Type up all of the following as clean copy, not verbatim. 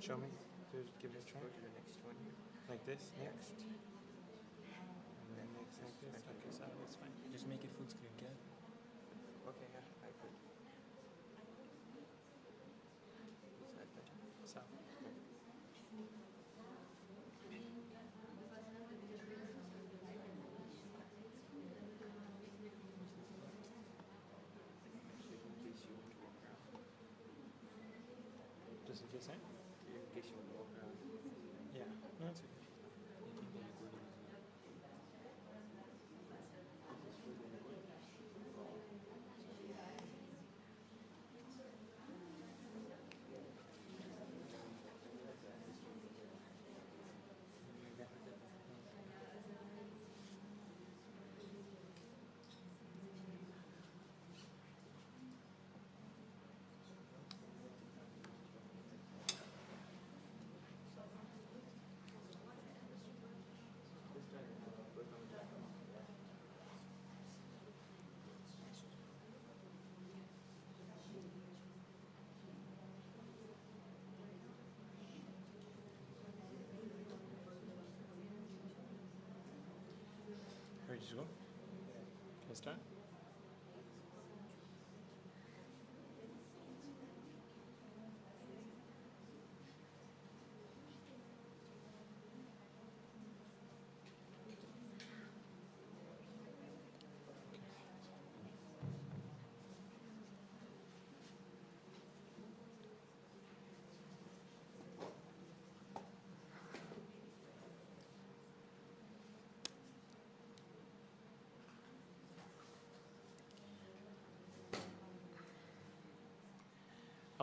Show me. Give it a try. Go to the next one. Like this? Next. And then next like this. Okay, so that's fine. Just make it full screen, yeah? Okay, yeah, I could. Is that better? So. In case you want to walk around. Just in case, eh? In case you want to walk around. Yeah. No, that's okay. Ready to go? Can I start?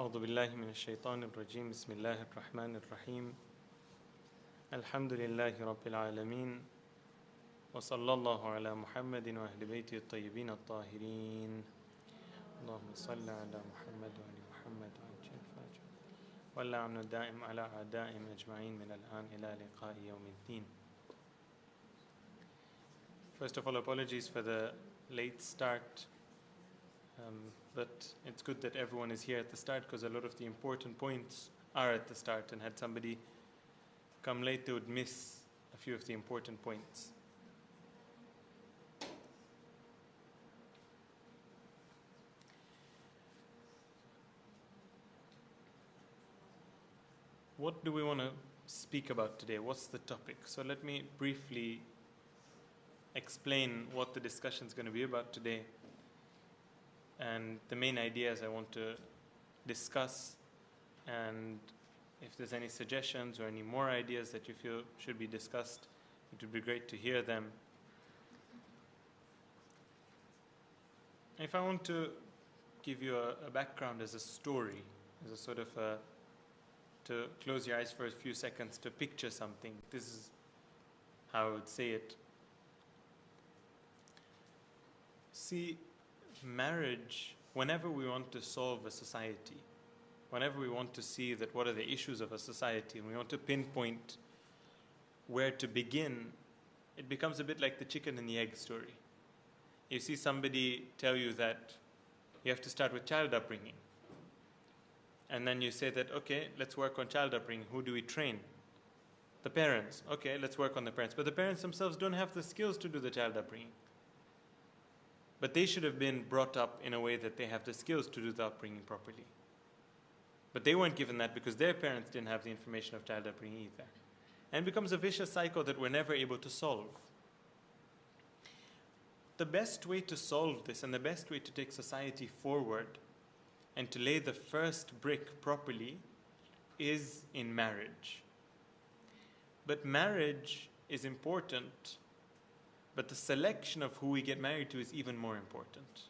أعوذ بالله من الشيطان الرجيم بسم الله الرحمن الرحيم الحمد لله رب العالمين وصلى الله على محمد وأهل بيته الطيبين الطاهرين اللهم صل على محمد وآل محمد وعجل الفاجر واللعن الدائم على أعدائهم أجمعين من الآن إلى لقاء يوم الدين. First of all, apologies for the late start. But it's good that everyone is here at the start because a lot of the important points are at the start, and had somebody come late they would miss a few of the important points. What do we want to speak about today? What's the topic? So let me briefly explain what the discussion is going to be about today, and the main ideas I want to discuss, and if there's any suggestions or any more ideas that you feel should be discussed, it would be great to hear them. If I want to give you a background as a story, as a sort of to close your eyes for a few seconds to picture something, this is how I would say it. See, marriage, whenever we want to solve a society, whenever we want to see that what are the issues of a society, and we want to pinpoint where to begin, it becomes a bit like the chicken and the egg story. You see somebody tell you that you have to start with child upbringing. And then you say that, okay, let's work on child upbringing. Who do we train? The parents. Okay, let's work on the parents. But the parents themselves don't have the skills to do the child upbringing. But they should have been brought up in a way that they have the skills to do the upbringing properly. But they weren't given that because their parents didn't have the information of child upbringing either. And it becomes a vicious cycle that we're never able to solve. The best way to solve this and the best way to take society forward and to lay the first brick properly is in marriage. But marriage is important, but the selection of who we get married to is even more important.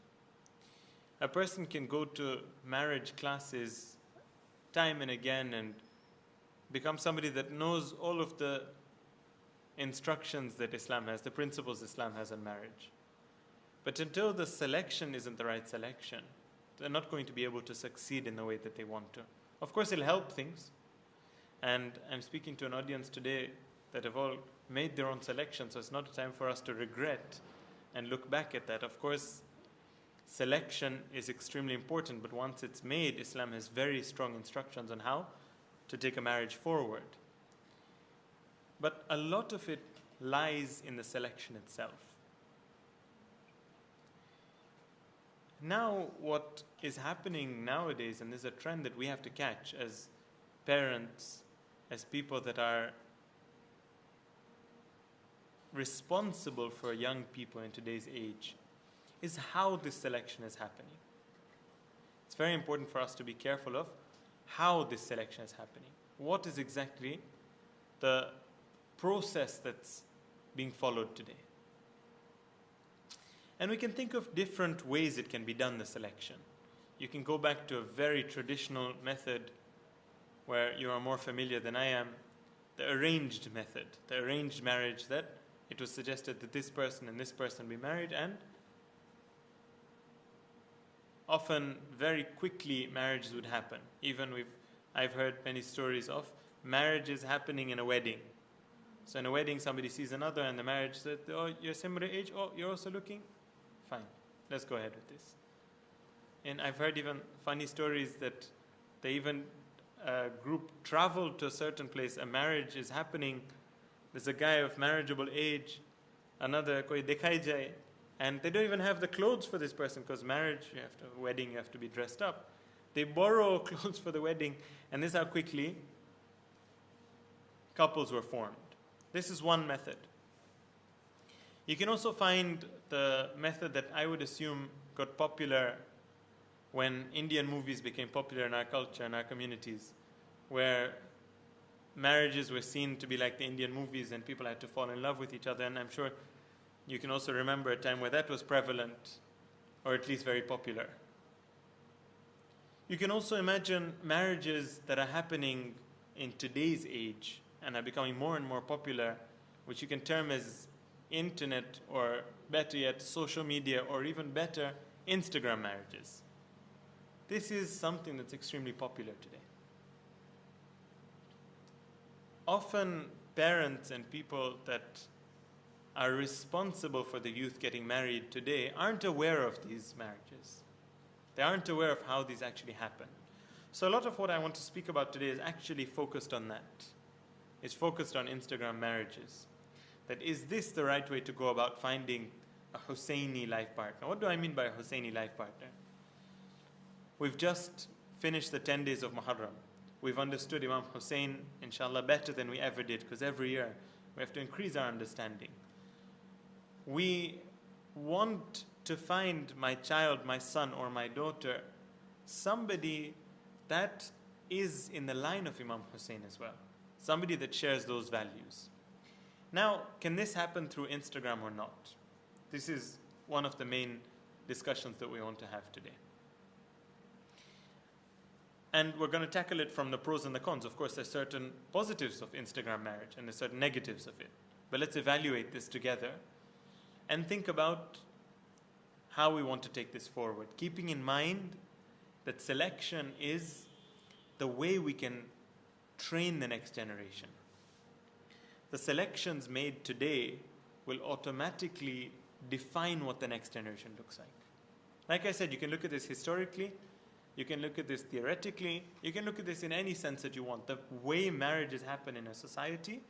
A person can go to marriage classes time and again and become somebody that knows all of the instructions that Islam has, the principles Islam has on marriage. But until the selection isn't the right selection, they're not going to be able to succeed in the way that they want to. Of course, it'll help things. And I'm speaking to an audience today that have all made their own selection, so it's not a time for us to regret and look back at that. Of course, selection is extremely important, but once it's made, Islam has very strong instructions on how to take a marriage forward. But a lot of it lies in the selection itself. Now, what is happening nowadays, and this is a trend that we have to catch as parents, as people that are responsible for young people in today's age, is how this selection is happening. It's very important for us to be careful of how this selection is happening. What is exactly the process that's being followed today? And we can think of different ways it can be done, the selection. You can go back to a very traditional method where you are more familiar than I am, the arranged method, the arranged marriage, that it was suggested that this person and this person be married, and often very quickly marriages would happen. I've heard many stories of marriages happening in a wedding. So in a wedding, somebody sees another, and the marriage said, "Oh, you're similar age. Oh, you're also looking? Fine, let's go ahead with this." And I've heard even funny stories that they even group traveled to a certain place. A marriage is happening. There's a guy of marriageable age, another koi dekhai jai, and they don't even have the clothes for this person, because marriage, wedding, you have to be dressed up. They borrow clothes for the wedding, and this is how quickly couples were formed. This is one method. You can also find the method that I would assume got popular when Indian movies became popular in our culture, in our communities, where marriages were seen to be like the Indian movies and people had to fall in love with each other. And I'm sure you can also remember a time where that was prevalent, or at least very popular. You can also imagine marriages that are happening in today's age and are becoming more and more popular, which you can term as internet, or better yet, social media, or even better, Instagram marriages. This is something that's extremely popular today. Often parents and people that are responsible for the youth getting married today aren't aware of these marriages. They aren't aware of how these actually happen. So a lot of what I want to speak about today is actually focused on that. It's focused on Instagram marriages. That is this the right way to go about finding a Husayni life partner? What do I mean by a Husayni life partner? We've just finished the 10 days of Muharram. We've understood Imam Hussein, inshallah, better than we ever did, because every year we have to increase our understanding. We want to find my child, my son, or my daughter, somebody that is in the line of Imam Hussein as well. Somebody that shares those values. Now, can this happen through Instagram or not? This is one of the main discussions that we want to have today. And we're going to tackle it from the pros and the cons. Of course, there's certain positives of Instagram marriage and there's certain negatives of it. But let's evaluate this together and think about how we want to take this forward, keeping in mind that selection is the way we can train the next generation. The selections made today will automatically define what the next generation looks like. Like I said, you can look at this historically, you can look at this theoretically, you can look at this in any sense that you want. The way marriages happen in a society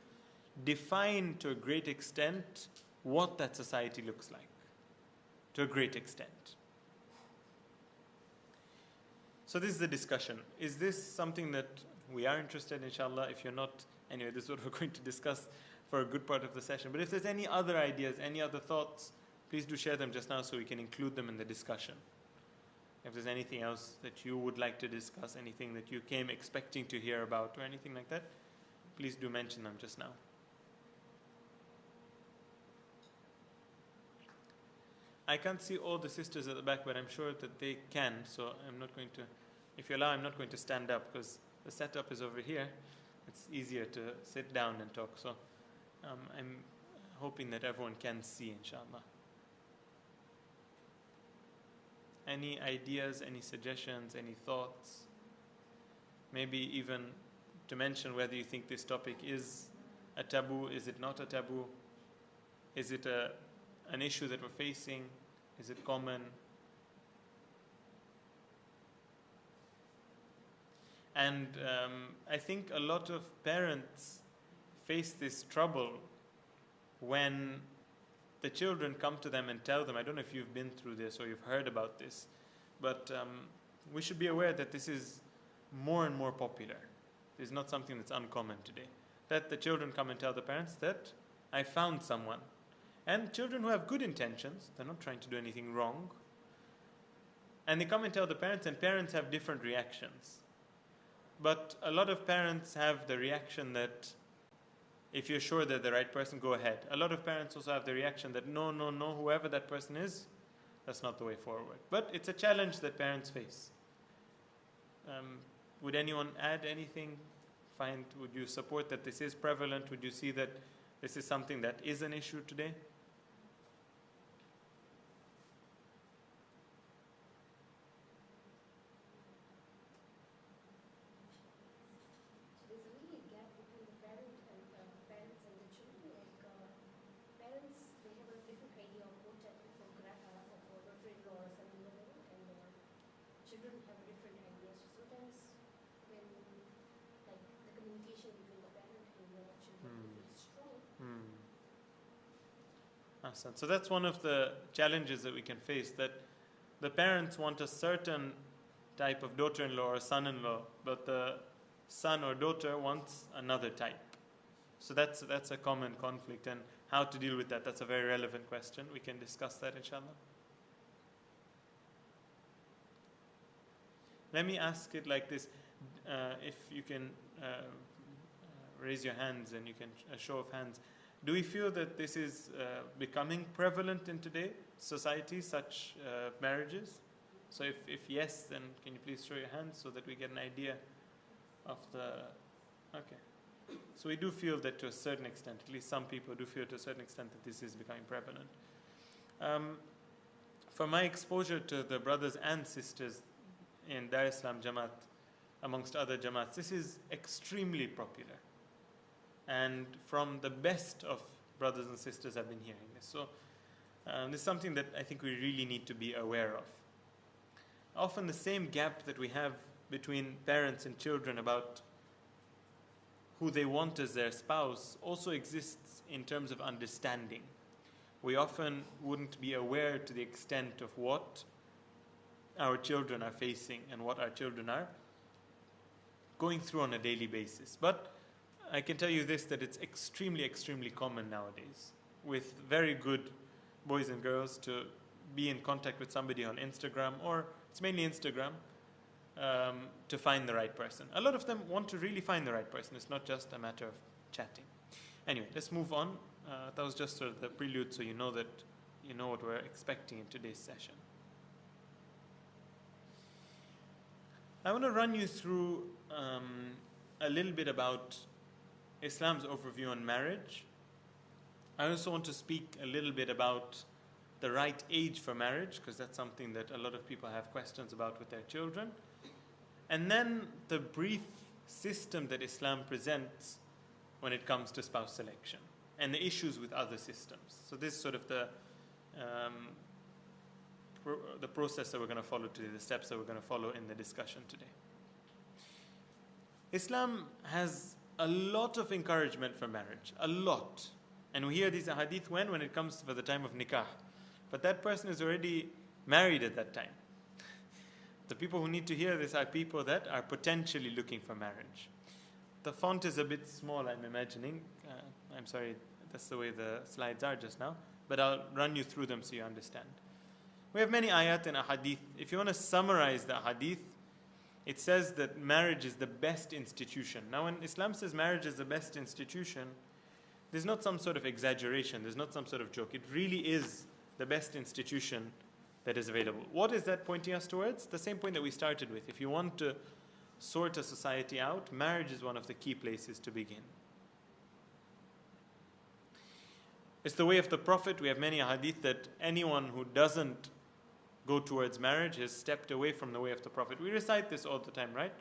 define to a great extent what that society looks like, to a great extent. So this is the discussion. Is this something that we are interested in, inshallah? If you're not, anyway, this is what we're going to discuss for a good part of the session. But if there's any other ideas, any other thoughts, please do share them just now so we can include them in the discussion. If there's anything else that you would like to discuss, anything that you came expecting to hear about or anything like that, please do mention them just now. I can't see all the sisters at the back, but I'm sure that they can, so I'm not going to, if you allow, I'm not going to stand up because the setup is over here. It's easier to sit down and talk, so I'm hoping that everyone can see, inshallah. Any ideas, any suggestions, any thoughts? Maybe even to mention whether you think this topic is a taboo, is it not a taboo? Is it an issue that we're facing? Is it common? And I think a lot of parents face this trouble when the children come to them and tell them, I don't know if you've been through this or you've heard about this, but we should be aware that this is more and more popular. It's not something that's uncommon today. That the children come and tell the parents that I found someone. And children who have good intentions, they're not trying to do anything wrong, and they come and tell the parents, and parents have different reactions. But a lot of parents have the reaction that if you're sure they're the right person, go ahead. A lot of parents also have the reaction that no, whoever that person is, that's not the way forward. But it's a challenge that parents face. Would anyone add anything? Would you support that this is prevalent? Would you see that this is something that is an issue today? There's really a gap between the parents and the children. Parents, they have a different idea of what type of daughter-in-law or son-in-law, and children have a different idea. So sometimes when the communication between the parent and the children is strong. Awesome. So that's one of the challenges that we can face, that the parents want a certain type of daughter-in-law or son-in-law, but the son or daughter wants another type. So that's a common conflict, and how to deal with that, that's a very relevant question. We can discuss that, inshallah. Let me ask it like this. If you can raise your hands, and you can, a show of hands. Do we feel that this is becoming prevalent in today's society, such marriages? So if yes, then can you please show your hands so that we get an idea of the... Okay. So we do feel that to a certain extent, at least some people do feel to a certain extent that this is becoming prevalent. From my exposure to the brothers and sisters in Dar Islam Jamaat, amongst other Jamaats, this is extremely popular. And from the best of brothers and sisters I've been hearing this. So this is something that I think we really need to be aware of. Often the same gap that we have between parents and children about who they want as their spouse also exists in terms of understanding. We often wouldn't be aware to the extent of what our children are facing and what our children are going through on a daily basis. But I can tell you this, that it's extremely, extremely common nowadays with very good boys and girls to be in contact with somebody on Instagram, or it's mainly Instagram, to find the right person. A lot of them want to really find the right person. It's not just a matter of chatting. Anyway, let's move on. That was just sort of the prelude, so you know what we're expecting in today's session. I want to run you through a little bit about Islam's overview on marriage. I also want to speak a little bit about the right age for marriage, because that's something that a lot of people have questions about with their children. And then the brief system that Islam presents when it comes to spouse selection and the issues with other systems. So this is sort of the process that we're going to follow today, the steps that we're going to follow in the discussion today. Islam has a lot of encouragement for marriage, a lot. And we hear these hadith when it comes for the time of nikah. But that person is already married at that time. The people who need to hear this are people that are potentially looking for marriage. The font is a bit small, I'm imagining. I'm sorry, that's the way the slides are just now. But I'll run you through them so you understand. We have many ayat and ahadith. If you want to summarize the hadith, it says that marriage is the best institution. Now, when Islam says marriage is the best institution, there's not some sort of exaggeration. There's not some sort of joke. It really is the best institution that is available. What is that pointing us towards? The same point that we started with. If you want to sort a society out, marriage is one of the key places to begin. It's the way of the Prophet. We have many hadith that anyone who doesn't go towards marriage has stepped away from the way of the Prophet. We recite this all the time, right?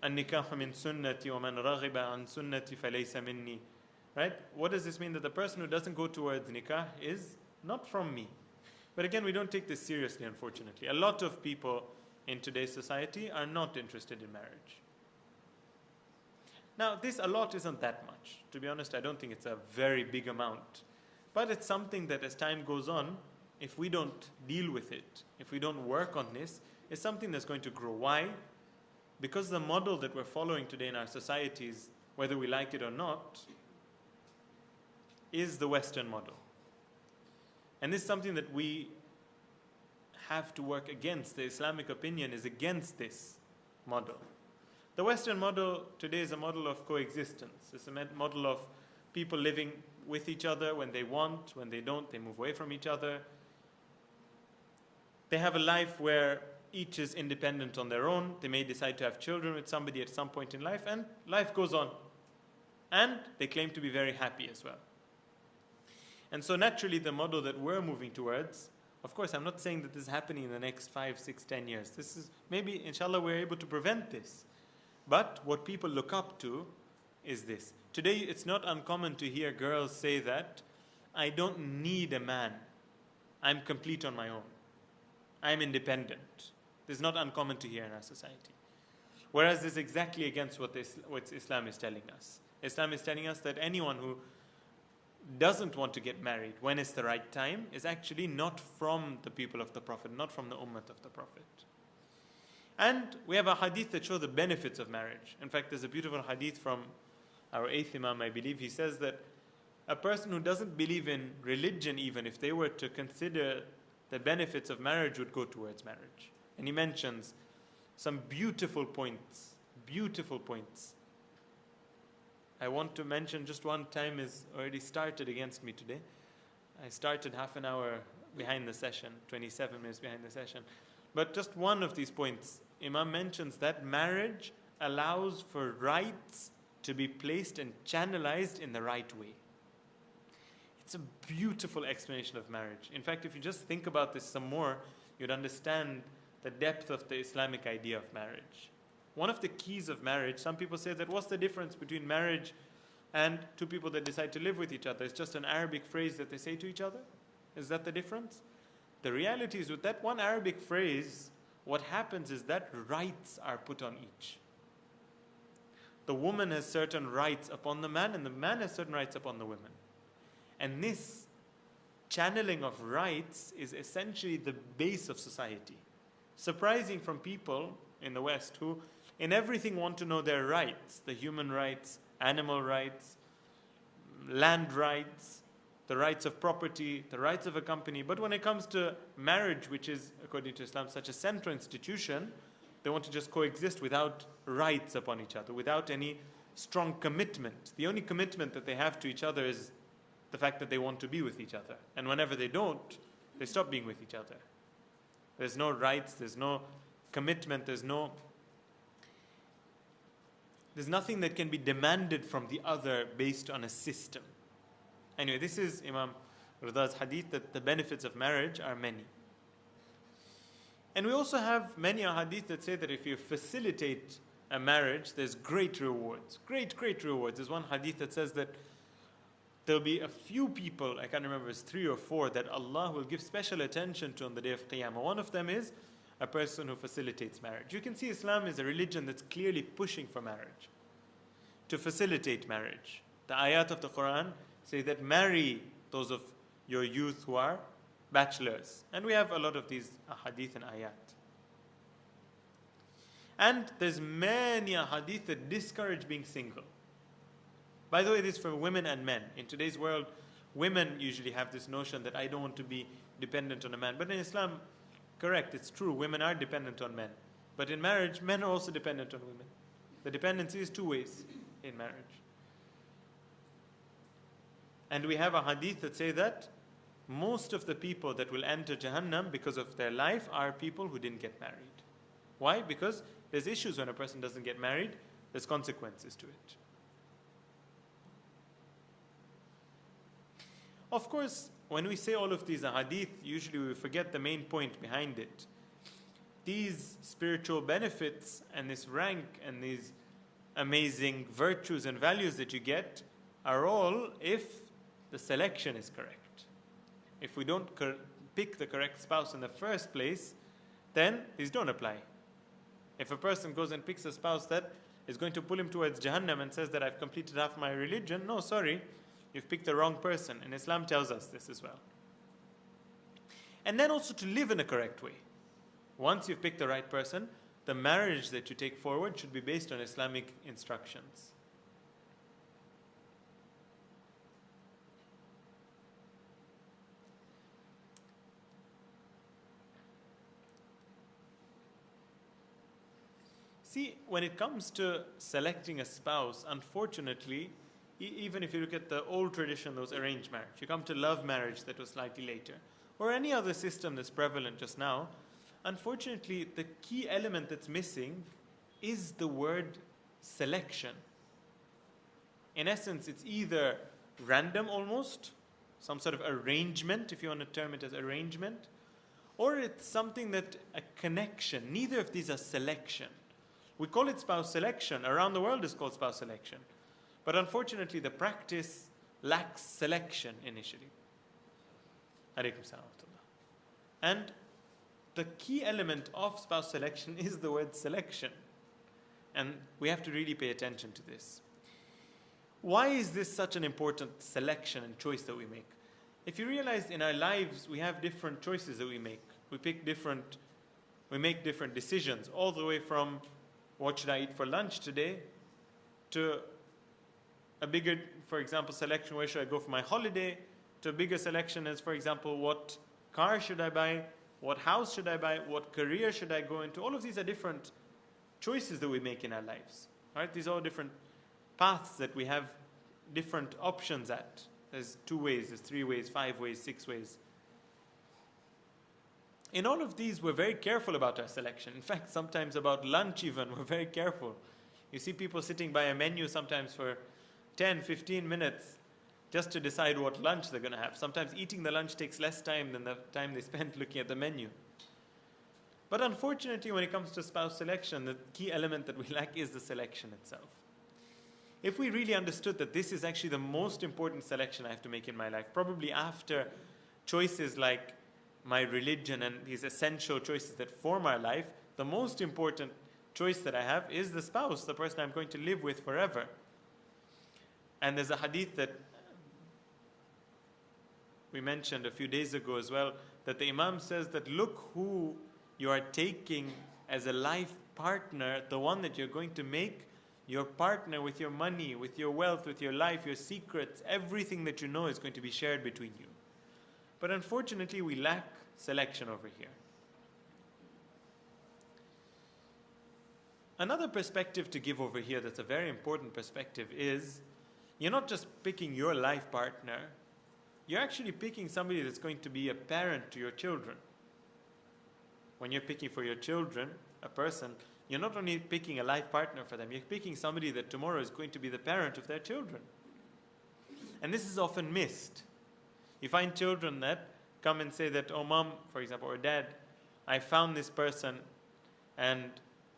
النكاح من سنتي ومن رغب عن سنتي فليس مني. Right? What does this mean? That the person who doesn't go towards nikah is not from me. But again, we don't take this seriously, unfortunately. A lot of people in today's society are not interested in marriage. Now, a lot isn't that much. To be honest, I don't think it's a very big amount. But it's something that as time goes on, if we don't deal with it, if we don't work on this, it's something that's going to grow. Why? Because the model that we're following today in our societies, whether we like it or not, is the Western model. And this is something that we have to work against. The Islamic opinion is against this model. The Western model today is a model of coexistence. It's a model of people living with each other when they want, when they don't, they move away from each other. They have a life where each is independent on their own. They may decide to have children with somebody at some point in life, and life goes on. And they claim to be very happy as well. And so naturally the model that we're moving towards, of course I'm not saying that this is happening in the next 5, 6, 10 years. This is, maybe inshallah we're able to prevent this. But what people look up to is this. Today it's not uncommon to hear girls say that, I don't need a man. I'm complete on my own. I'm independent. This is not uncommon to hear in our society. Whereas this is exactly against what Islam is telling us. Islam is telling us that anyone who doesn't want to get married when it's the right time is actually not from the people of the Prophet, not from the ummah of the Prophet. And we have a hadith that shows the benefits of marriage. In fact, there's a beautiful hadith from our 8th Imam, I believe. He says that a person who doesn't believe in religion, even if they were to consider the benefits of marriage, would go towards marriage. And he mentions some beautiful points. Beautiful points. I want to mention just one. Time is already started against me today. I started half an hour behind the session, 27 minutes behind the session. But just one of these points, Imam mentions that marriage allows for rights to be placed and channelized in the right way. It's a beautiful explanation of marriage. In fact, if you just think about this some more, you'd understand the depth of the Islamic idea of marriage. One of the keys of marriage, some people say that what's the difference between marriage and two people that decide to live with each other? It's just an Arabic phrase that they say to each other? Is that the difference? The reality is with that one Arabic phrase, what happens is that rights are put on each. The woman has certain rights upon the man, and the man has certain rights upon the woman. And this channeling of rights is essentially the base of society. Surprising from people in the West who in everything want to know their rights, the human rights, animal rights, land rights, the rights of property, the rights of a company. But when it comes to marriage, which is, according to Islam, such a central institution, they want to just coexist without rights upon each other, without any strong commitment. The only commitment that they have to each other is the fact that they want to be with each other. And whenever they don't, they stop being with each other. There's no rights, there's no commitment, there's nothing that can be demanded from the other based on a system. Anyway, this is Imam Rida's hadith that the benefits of marriage are many. And we also have many hadith that say that if you facilitate a marriage, there's great rewards. Great rewards. There's one hadith that says that there'll be a few people, I can't remember, it's 3 or 4, that Allah will give special attention to on the day of Qiyamah. One of them is a person who facilitates marriage. You can see Islam is a religion that's clearly pushing for marriage, to facilitate marriage. The ayat of the Quran say that marry those of your youth who are bachelors. And we have a lot of these hadith and ayat. And there's many hadith that discourage being single. By the way, this is for women and men. In today's world, women usually have this notion that I don't want to be dependent on a man. But in Islam, correct, it's true, women are dependent on men. But in marriage, men are also dependent on women. The dependency is 2 ways in marriage. And we have a hadith that say that most of the people that will enter Jahannam because of their life are people who didn't get married. Why? Because there's issues when a person doesn't get married. There's consequences to it. Of course, when we say all of these hadith, usually we forget the main point behind it. These spiritual benefits and this rank and these amazing virtues and values that you get are all if the selection is correct. If we don't pick the correct spouse in the first place, then these don't apply. If a person goes and picks a spouse that is going to pull him towards Jahannam and says that I've completed half my religion. No, sorry, you've picked the wrong person. And Islam tells us this as well. And then also to live in a correct way. Once you've picked the right person, the marriage that you take forward should be based on Islamic instructions. See, when it comes to selecting a spouse, unfortunately, even if you look at the old tradition, those arranged marriage, you come to love marriage that was slightly later, or any other system that's prevalent just now, unfortunately, the key element that's missing is the word selection. In essence, it's either random almost, some sort of arrangement, if you want to term it as arrangement, or it's something that a connection. Neither of these are selection. We call it spouse selection. Around the world it's called spouse selection. But unfortunately, the practice lacks selection initially. Alaykum salam wa rahmatullah. And the key element of spouse selection is the word selection. And we have to really pay attention to this. Why is this such an important selection and choice that we make? If you realize in our lives we have different choices that we make. We make different decisions, all the way from what should I eat for lunch today to a bigger, for example, selection, where should I go for my holiday, to a bigger selection as, for example, what car should I buy, what house should I buy, what career should I go into. All of these are different choices that we make in our lives. Right? These are all different paths that we have different options at. There's 2 ways, there's 3 ways, 5 ways, 6 ways. In all of these, we're very careful about our selection. In fact, sometimes about lunch even, we're very careful. You see people sitting by a menu sometimes for 10, 15 minutes just to decide what lunch they're going to have. Sometimes eating the lunch takes less time than the time they spent looking at the menu. But unfortunately, when it comes to spouse selection, the key element that we lack is the selection itself. If we really understood that this is actually the most important selection I have to make in my life, probably after choices like my religion and these essential choices that form our life, the most important choice that I have is the spouse, the person I'm going to live with forever. And there's a hadith that we mentioned a few days ago as well, that the Imam says that look who you are taking as a life partner, the one that you're going to make your partner with your money, with your wealth, with your life, your secrets, everything that you know is going to be shared between you. But unfortunately, we lack selection over here. Another perspective to give over here that's a very important perspective is you're not just picking your life partner, you're actually picking somebody that's going to be a parent to your children. When you're picking for your children, a person, you're not only picking a life partner for them, you're picking somebody that tomorrow is going to be the parent of their children. And this is often missed. You find children that come and say that, oh mom, for example, or dad, I found this person and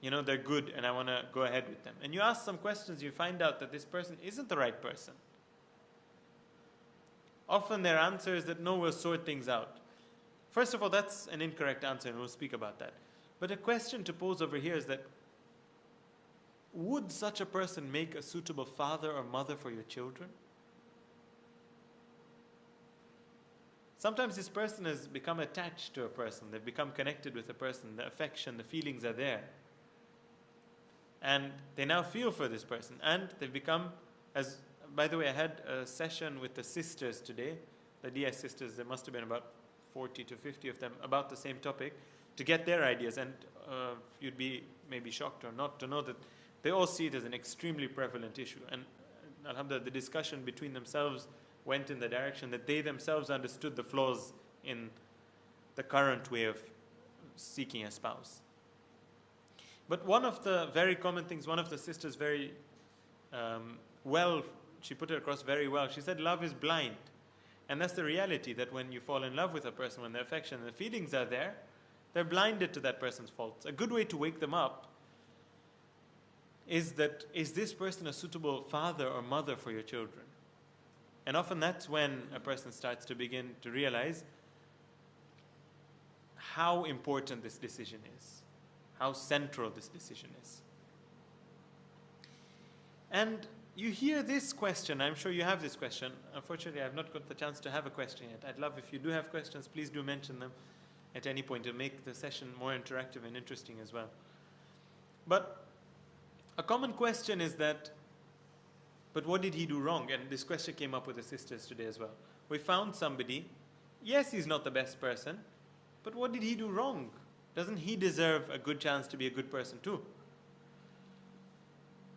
they're good and I want to go ahead with them. And you ask some questions, you find out that this person isn't the right person. Often their answer is that no, we'll sort things out. First of all, that's an incorrect answer and we'll speak about that. But a question to pose over here is that would such a person make a suitable father or mother for your children? Sometimes this person has become attached to a person. They've become connected with a person. The affection, the feelings are there. And they now feel for this person. And they've become, by the way, I had a session with the sisters today, the DS sisters. There must have been about 40 to 50 of them about the same topic, to get their ideas. And you'd be maybe shocked or not to know that they all see it as an extremely prevalent issue. And alhamdulillah, the discussion between themselves went in the direction that they themselves understood the flaws in the current way of seeking a spouse. But one of the very common things, one of the sisters very she put it across very well. She said, love is blind. And that's the reality, that when you fall in love with a person, when the affection and the feelings are there, they're blinded to that person's faults. A good way to wake them up is this person a suitable father or mother for your children? And often that's when a person starts to begin to realize how important this decision is, how central this decision is. And you hear this question, I'm sure you have this question. Unfortunately, I've not got the chance to have a question yet. I'd love if you do have questions, please do mention them at any point to make the session more interactive and interesting as well. But a common question is that, but what did he do wrong? And this question came up with the sisters today as well. We found somebody, yes, he's not the best person, but what did he do wrong? Doesn't he deserve a good chance to be a good person too?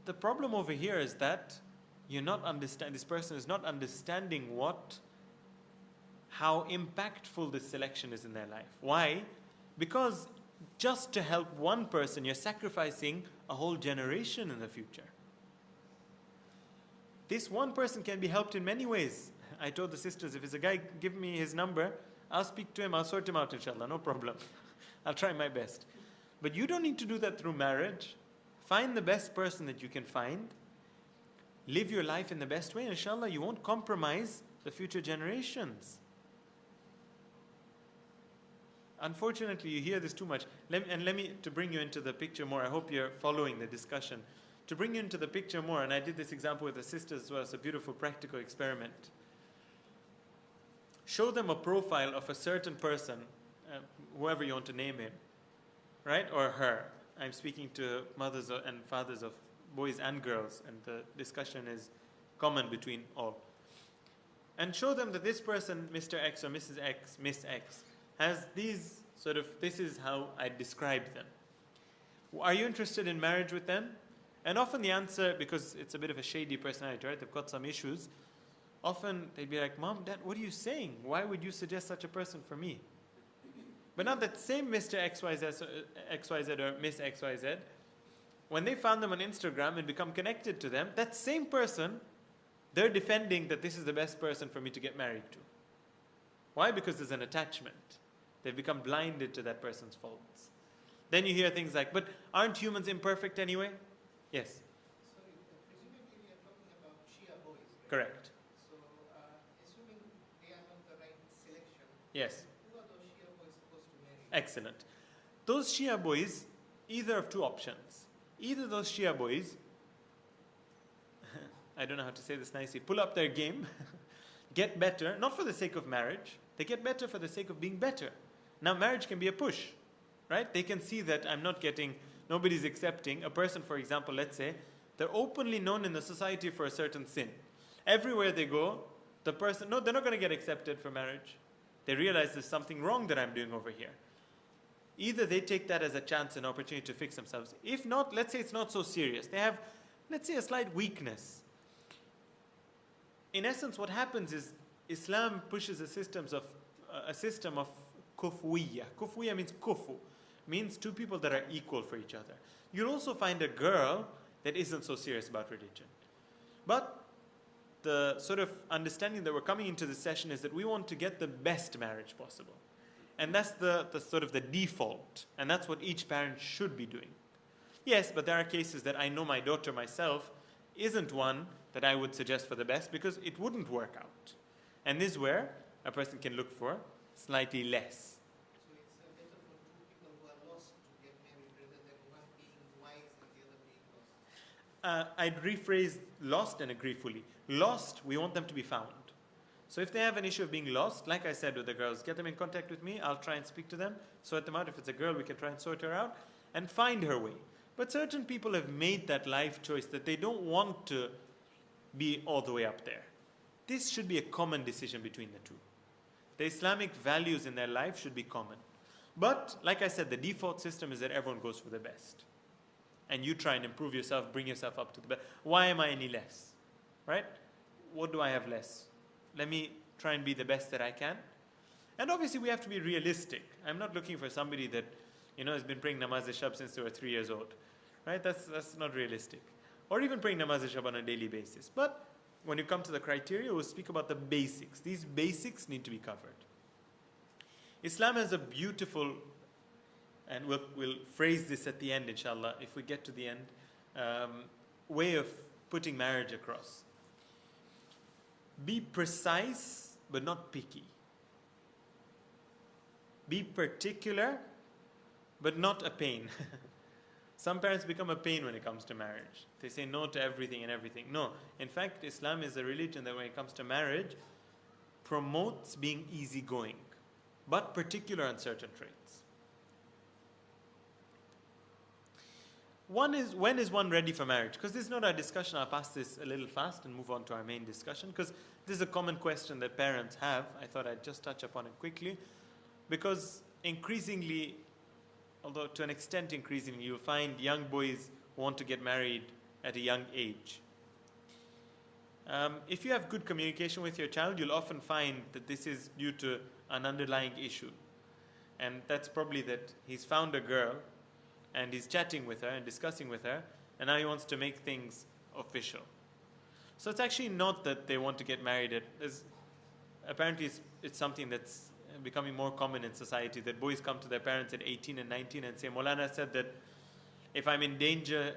The problem over here is that this person is not understanding how impactful this selection is in their life. Why? Because just to help one person, you're sacrificing a whole generation in the future. This one person can be helped in many ways. I told the sisters, if it's a guy, give me his number, I'll speak to him, I'll sort him out inshallah, no problem. I'll try my best. But you don't need to do that through marriage. Find the best person that you can find. Live your life in the best way. Inshallah, you won't compromise the future generations. Unfortunately, you hear this too much. To bring you into the picture more, I hope you're following the discussion. To bring you into the picture more, and I did this example with the sisters as well, it's a beautiful practical experiment. Show them a profile of a certain person, whoever you want to name him, right, or her. I'm speaking to mothers and fathers of boys and girls, and the discussion is common between all. And show them that this person, Mr. X or Mrs. X, Miss X, has these this is how I describe them. Are you interested in marriage with them? And often the answer, because it's a bit of a shady personality, right? They've got some issues. Often they'd be like, Mom, Dad, what are you saying? Why would you suggest such a person for me? But now that same Mr. XYZ or Miss XYZ, when they found them on Instagram and become connected to them, that same person, they're defending that this is the best person for me to get married to. Why? Because there's an attachment. They've become blinded to that person's faults. Then you hear things like, but aren't humans imperfect anyway? Yes? Sorry, presumably we are talking about Shia boys, right? Correct. So, assuming they are not the right selection, Yes. who are those Shia boys supposed to marry? Excellent. Those Shia boys, either of two options. Either those Shia boys, I don't know how to say this nicely, pull up their game, get better, not for the sake of marriage, they get better for the sake of being better. Now marriage can be a push, right? They can see that nobody's accepting. A person, for example, let's say, they're openly known in the society for a certain sin. Everywhere they go, they're not going to get accepted for marriage. They realize there's something wrong that I'm doing over here. Either they take that as a chance, an opportunity to fix themselves. If not, let's say it's not so serious. They have, let's say, a slight weakness. In essence, what happens is Islam pushes a system of kufwiyya. Kufwiyya means kufu. Means two people that are equal for each other. You'll also find a girl that isn't so serious about religion. But the sort of understanding that we're coming into this session is that we want to get the best marriage possible. And that's the sort of the default. And that's what each parent should be doing. Yes, but there are cases that I know my daughter myself isn't one that I would suggest for the best because it wouldn't work out. And this is where a person can look for slightly less. So it's better for two people who are lost to get married rather than one being wise and the other being lost. I'd rephrase lost and agree fully. Lost, we want them to be found. So if they have an issue of being lost, like I said with the girls, get them in contact with me, I'll try and speak to them, sort them out. If it's a girl, we can try and sort her out and find her way. But certain people have made that life choice that they don't want to be all the way up there. This should be a common decision between the two. The Islamic values in their life should be common. But, like I said, the default system is that everyone goes for the best. And you try and improve yourself, bring yourself up to the best. Why am I any less? Right? What do I have less? Let me try and be the best that I can. And obviously we have to be realistic. I'm not looking for somebody that, has been praying namaz shab since they were 3 years old. Right? That's not realistic. Or even praying namaz shab on a daily basis. But when you come to the criteria, we'll speak about the basics. These basics need to be covered. Islam has a beautiful, and we'll phrase this at the end, inshallah, if we get to the end, way of putting marriage across. Be precise, but not picky. Be particular, but not a pain. Some parents become a pain when it comes to marriage. They say no to everything and everything. No, in fact, Islam is a religion that when it comes to marriage, promotes being easygoing, but particular on certain traits. When is one ready for marriage? Because this is not our discussion. I'll pass this a little fast and move on to our main discussion, because this is a common question that parents have. I thought I'd just touch upon it quickly, because increasingly, although to an extent increasingly, you'll find young boys want to get married at a young age. If you have good communication with your child, you'll often find that this is due to an underlying issue. And that's probably that he's found a girl and he's chatting with her and discussing with her, and now he wants to make things official. So it's actually not that they want to get married. Apparently it's something that's becoming more common in society, that boys come to their parents at 18 and 19 and say, Maulana said that if I'm in danger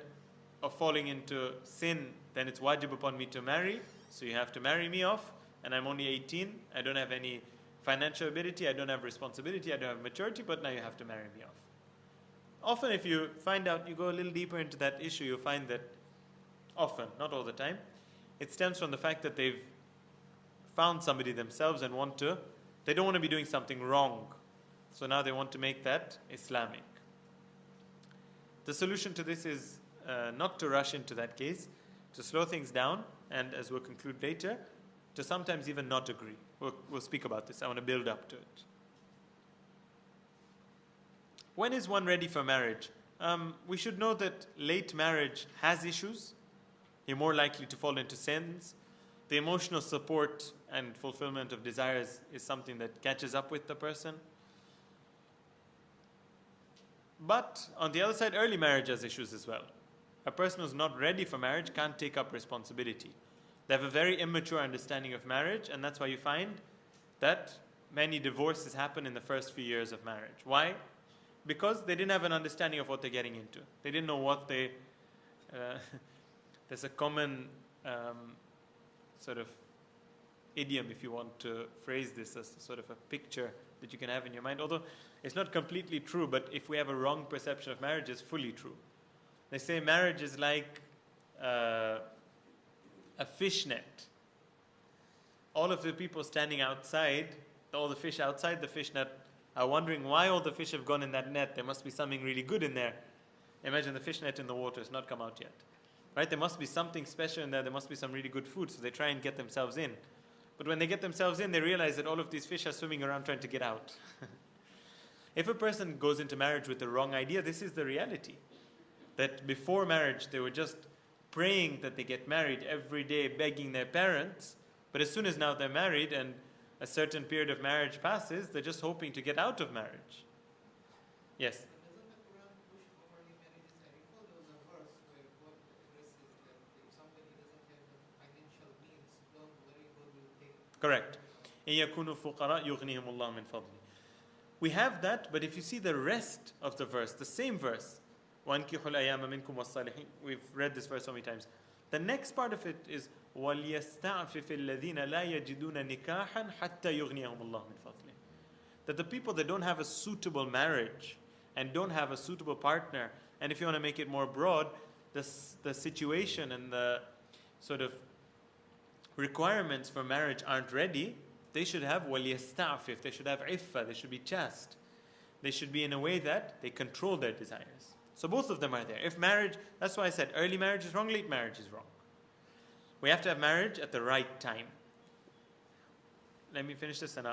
of falling into sin, then it's wajib upon me to marry, so you have to marry me off, and I'm only 18, I don't have any financial ability, I don't have responsibility, I don't have maturity, but now you have to marry me off. Often if you find out, you go a little deeper into that issue, you'll find that often, not all the time, it stems from the fact that they've found somebody themselves and they don't want to be doing something wrong. So now they want to make that Islamic. The solution to this is not to rush into that case, to slow things down, and as we'll conclude later, to sometimes even not agree. We'll speak about this. I want to build up to it. When is one ready for marriage? We should know that late marriage has issues. You're more likely to fall into sins. The emotional support and fulfillment of desires is something that catches up with the person. But on the other side, early marriage has issues as well. A person who's not ready for marriage can't take up responsibility. They have a very immature understanding of marriage, and that's why you find that many divorces happen in the first few years of marriage. Why? Because they didn't have an understanding of what they're getting into. They didn't know what there's a common sort of idiom, if you want to phrase this as sort of a picture that you can have in your mind, although it's not completely true, but if we have a wrong perception of marriage, it's fully true. They say marriage is like a fishnet. All of the people standing outside, all the fish outside the fishnet, are wondering why all the fish have gone in that net. There must be something really good in there. Imagine the fishnet in the water has not come out yet. Right? There must be something special in there. There must be some really good food. So they try and get themselves in. But when they get themselves in, they realize that all of these fish are swimming around trying to get out. If a person goes into marriage with the wrong idea, this is the reality. That before marriage, they were just praying that they get married every day, begging their parents. But as soon as now they're married and a certain period of marriage passes, they're just hoping to get out of marriage. Yes? Doesn't the Quran push for early marriages? I recall there was a verse where God addresses that if somebody doesn't have the financial means, don't worry, God will take it. Correct. إِن يَكُونُوا فُقَرَاء يُغْنِهِمُ اللَّهُ مِنْ فَضْلِهِ. We have that, but if you see the rest of the verse, the same verse, وَأَنْكِحُوا الْأَيَامَ مِنْكُمْ وَالصَّالِحِينَ, we've read this verse so many times. The next part of it is وَلْيَسْتَعْفِفِ الَّذِينَ لَا يَجِدُونَ نِكَاحًا حَتَّى يُغْنِيَهُمُ اللَّهُ مِنْ فَضْلِهِ. That the people that don't have a suitable marriage and don't have a suitable partner, and if you want to make it more broad, the situation and the sort of requirements for marriage aren't ready, they should have وَلْيَسْتَعْفِفْ, they should have iffah, they should be chaste. They should be in a way that they control their desires. So both of them are there. If marriage, that's why I said early marriage is wrong, late marriage is wrong. We have to have marriage at the right time. Let me finish this and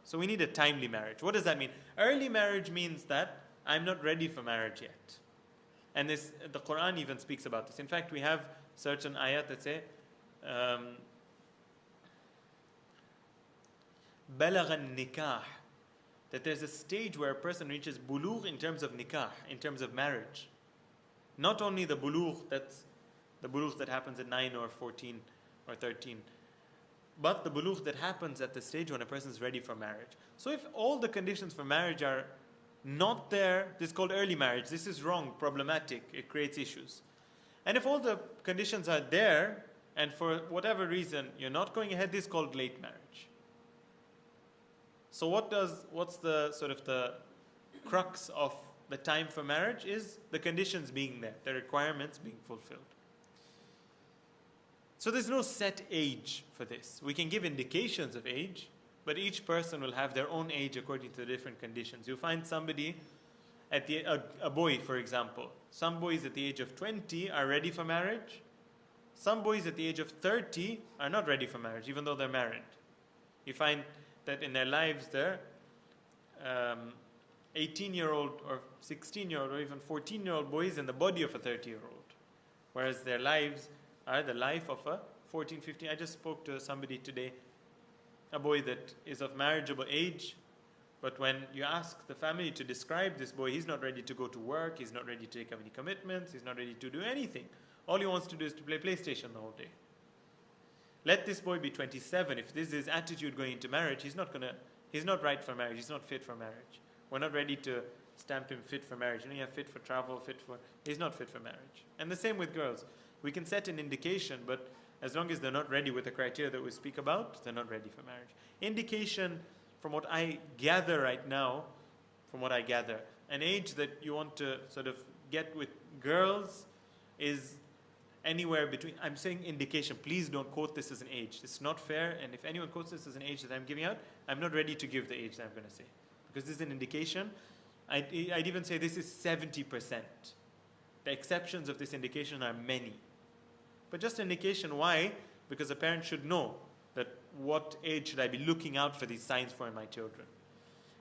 so we need a timely marriage. What does that mean? Early marriage means that I'm not ready for marriage yet. And the Quran even speaks about this. In fact, we have certain ayat that say, بَلَغَ النِّكَاحِ, that there's a stage where a person reaches bulugh in terms of nikah, in terms of marriage. Not only the bulugh, that's the bulugh that happens at 9 or 14 or 13, but the bulugh that happens at the stage when a person is ready for marriage. So if all the conditions for marriage are not there, this is called early marriage. This is wrong, problematic, it creates issues. And if all the conditions are there, and for whatever reason you're not going ahead, this is called late marriage. So what's the sort of the crux of the time for marriage is the conditions being there, the requirements being fulfilled. So there's no set age for this. We can give indications of age, but each person will have their own age according to the different conditions. You find somebody a boy, for example. Some boys at the age of 20 are ready for marriage. Some boys at the age of 30 are not ready for marriage, even though they're married. You find that in their lives, they're 18-year-old or 16-year-old or even 14-year-old boys in the body of a 30-year-old, whereas their lives are the life of a 14, 15. I just spoke to somebody today, a boy that is of marriageable age, but when you ask the family to describe this boy, he's not ready to go to work, he's not ready to take up any commitments, he's not ready to do anything. All he wants to do is to play PlayStation the whole day. Let this boy be 27. If this is his attitude going into marriage, he's not right for marriage, he's not fit for marriage. We're not ready to stamp him fit for marriage. You have fit for travel, he's not fit for marriage. And the same with girls. We can set an indication, but as long as they're not ready with the criteria that we speak about, they're not ready for marriage. Indication, from what I gather right now, an age that you want to sort of get with girls is anywhere between, I'm saying indication, please don't quote this as an age. It's not fair, and if anyone quotes this as an age that I'm giving out, I'm not ready to give the age that I'm going to say. Because this is an indication. I'd even say this is 70%. The exceptions of this indication are many. But just an indication. Why? Because a parent should know that what age should I be looking out for these signs for in my children.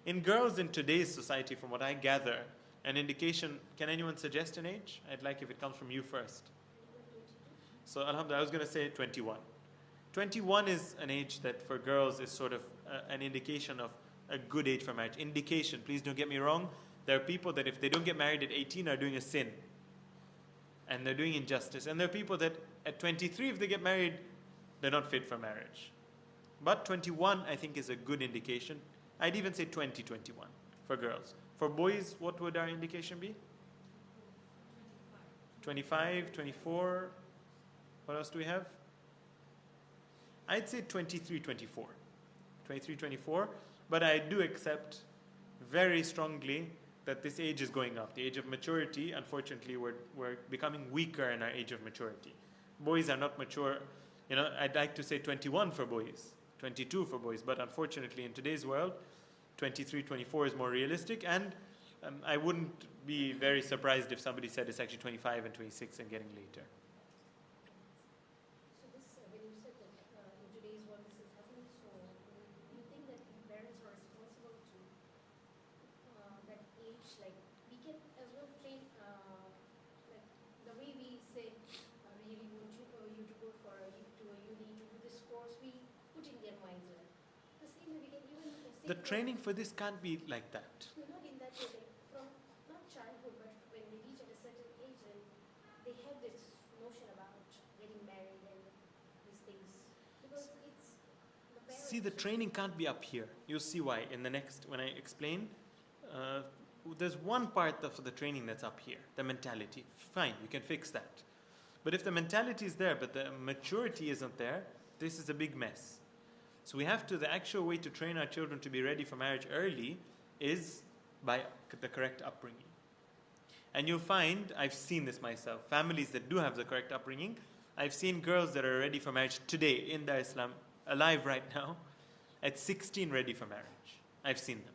In girls in today's society, from what I gather, an indication, can anyone suggest an age? I'd like if it comes from you first. So alhamdulillah, I was going to say 21. 21 is an age that for girls is sort of an indication of a good age for marriage. Indication, please don't get me wrong. There are people that if they don't get married at 18 are doing a sin. And they're doing injustice. And there are people that at 23, if they get married, they're not fit for marriage. But 21, I think, is a good indication. I'd even say 20, 21 for girls. For boys, what would our indication be? 25, 24. What else do we have? I'd say 23, 24. 23, 24. But I do accept very strongly that this age is going up. The age of maturity, unfortunately, we're becoming weaker in our age of maturity. Boys are not mature. You know, I'd like to say 21 for boys, 22 for boys, but unfortunately in today's world, 23, 24 is more realistic, and I wouldn't be very surprised if somebody said it's actually 25 and 26 and getting later. So this, when you said that in today's world this is happening, so do you think that parents are responsible to that age, like we can as well train, like the way we say, really want you to go for to a uni to do this course, we put in their minds that. The same way we can even say The training for this can't be like that. no, not in that way, like from not childhood, but when they reach at a certain age and they have this notion about getting married and these things, because it's the parents. See, the training can't be up here. You'll see why in the next, when I explain. There's one part of the training that's up here, the mentality. Fine, we can fix that. But if the mentality is there, but the maturity isn't there, this is a big mess. So we have to, the actual way to train our children to be ready for marriage early is by the correct upbringing. And you'll find, I've seen this myself, families that do have the correct upbringing, I've seen girls that are ready for marriage today in Dar Islam, alive right now, at 16 ready for marriage. I've seen them.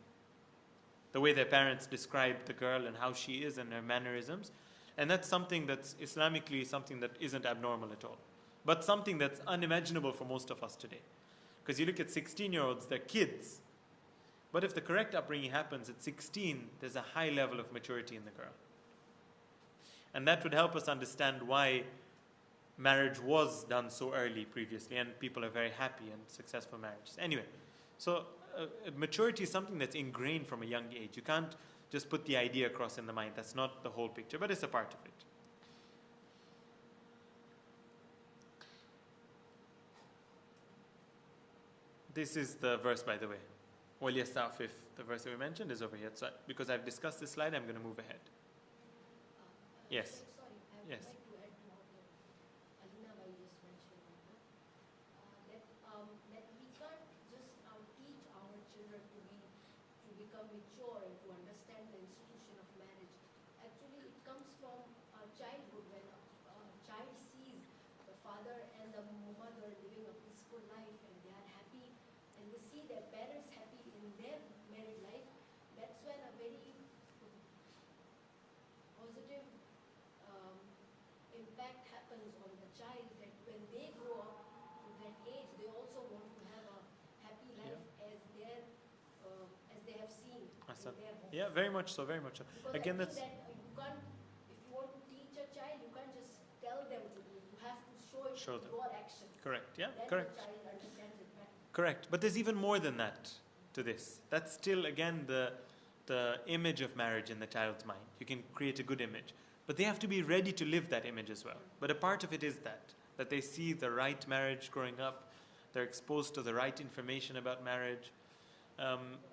The way their parents describe the girl and how she is and her mannerisms. And that's something that's Islamically something that isn't abnormal at all. But something that's unimaginable for most of us today. Because you look at 16-year-olds, they're kids. But if the correct upbringing happens at 16, there's a high level of maturity in the girl. And that would help us understand why marriage was done so early previously, and people are very happy and successful marriages. Anyway, so maturity is something that's ingrained from a young age. You can't just put the idea across in the mind. That's not the whole picture, but it's a part of it. This is the verse, by the way. وَلْيَسْتَعْفِفْ, the verse that we mentioned is over here. So because I've discussed this slide, I'm going to move ahead. Yes. Sorry, I would Yes. like to add to what Alina Bhai just mentioned, that we can't just teach our children to be become mature and to understand the institution of marriage. Actually, it comes from childhood when a child sees the father and the mother living a peaceful life and they are happy and they see their parents happy in their married life. That's when a very positive impact happens on the child, that when they grow up to that age, they also want to have a happy life as they have seen Awesome. in their home. Yeah, very much so, very much so. Because Again, I think that's that you can't, if you want to teach a child, you can't just tell them to do. You have to show it Show with them. your action. correct. Yeah, Then correct. the child understands it better. Correct. But there's even more than that to this. That's still, again, the image of marriage in the child's mind. You can create a good image. But they have to be ready to live that image as well. But a part of it is that they see the right marriage growing up. They're exposed to the right information about marriage.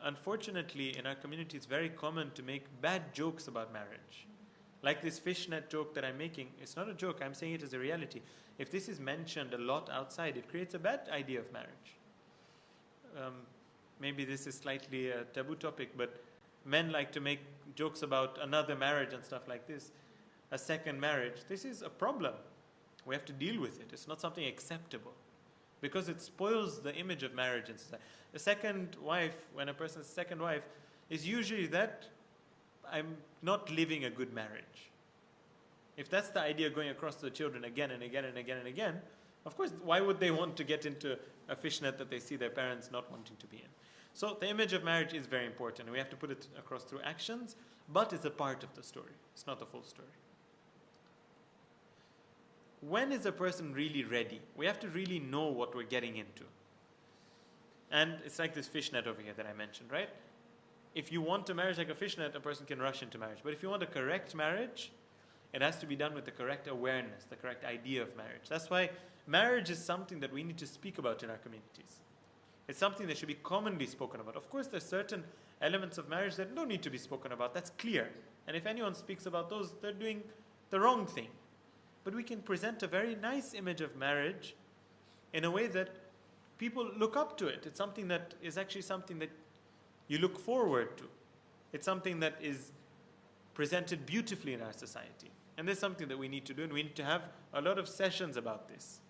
Unfortunately, in our community, it's very common to make bad jokes about marriage. Like this fishnet joke that I'm making, it's not a joke, I'm saying it as a reality. If this is mentioned a lot outside, it creates a bad idea of marriage. Maybe this is slightly a taboo topic, but men like to make jokes about another marriage and stuff like this. A second marriage, this is a problem. We have to deal with it. It's not something acceptable because it spoils the image of marriage in society. The second wife, when a person's second wife, is usually that I'm not living a good marriage. If that's the idea going across to the children again and again and again and again, of course, why would they want to get into a fishnet that they see their parents not wanting to be in? So the image of marriage is very important. We have to put it across through actions, but it's a part of the story. It's not the full story. When is a person really ready? We have to really know what we're getting into. And it's like this fishnet over here that I mentioned, right? If you want a marriage like a fishnet, a person can rush into marriage. But if you want a correct marriage, it has to be done with the correct awareness, the correct idea of marriage. That's why marriage is something that we need to speak about in our communities. It's something that should be commonly spoken about. Of course, there's certain elements of marriage that don't need to be spoken about. That's clear. And if anyone speaks about those, they're doing the wrong thing. But we can present a very nice image of marriage in a way that people look up to it. It's something that is actually something that you look forward to. It's something that is presented beautifully in our society. And this is something that we need to do, and we need to have a lot of sessions about this.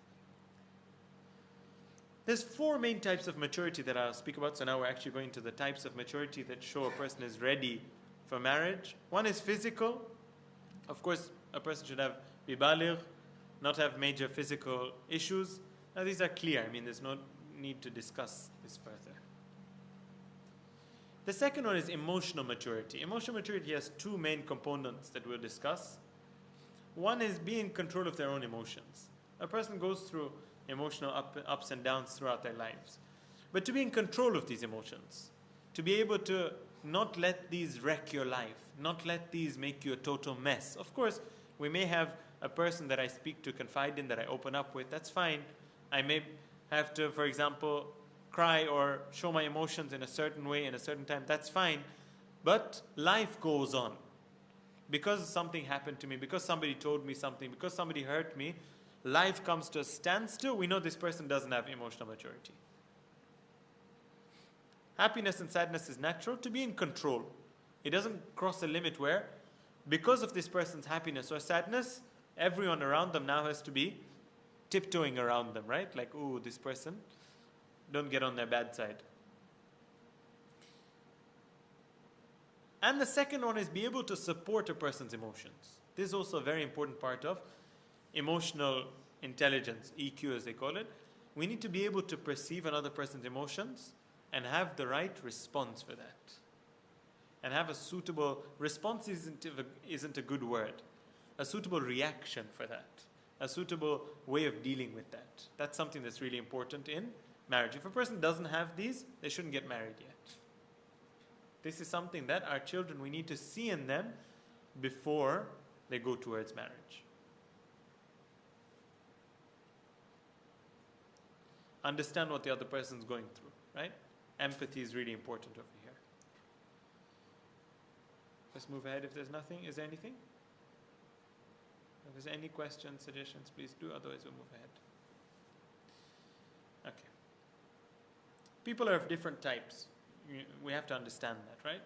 There's 4 main types of maturity that I'll speak about. So now we're actually going to the types of maturity that show a person is ready for marriage. One is physical. Of course, a person should be baligh, not have major physical issues. Now these are clear. I mean, there's no need to discuss this further. The second one is emotional maturity. Emotional maturity has 2 main components that we'll discuss. One is being in control of their own emotions. A person goes through emotional ups and downs throughout their lives. But to be in control of these emotions, to be able to not let these wreck your life, not let these make you a total mess. Of course, we may have a person that I speak to, confide in, that I open up with. That's fine. I may have to, for example, cry or show my emotions in a certain way in a certain time. That's fine. But life goes on. Because something happened to me, because somebody told me something, because somebody hurt me, life comes to a standstill. We know this person doesn't have emotional maturity. Happiness and sadness is natural. To be in control. It doesn't cross a limit where, because of this person's happiness or sadness, everyone around them now has to be tiptoeing around them, right? Like, ooh, this person, don't get on their bad side. And the second one is be able to support a person's emotions. This is also a very important part of emotional intelligence, EQ as they call it. We need to be able to perceive another person's emotions and have the right response for that. And have a suitable response isn't a good word. A suitable reaction for that. A suitable way of dealing with that. That's something that's really important in marriage. If a person doesn't have these, they shouldn't get married yet. This is something that our children, we need to see in them before they go towards marriage. Understand what the other person's going through, right? Empathy is really important over here. Let's move ahead if there's nothing. Is there anything? If there's any questions, suggestions, please do. Otherwise, we'll move ahead. Okay. People are of different types. we have to understand that, right?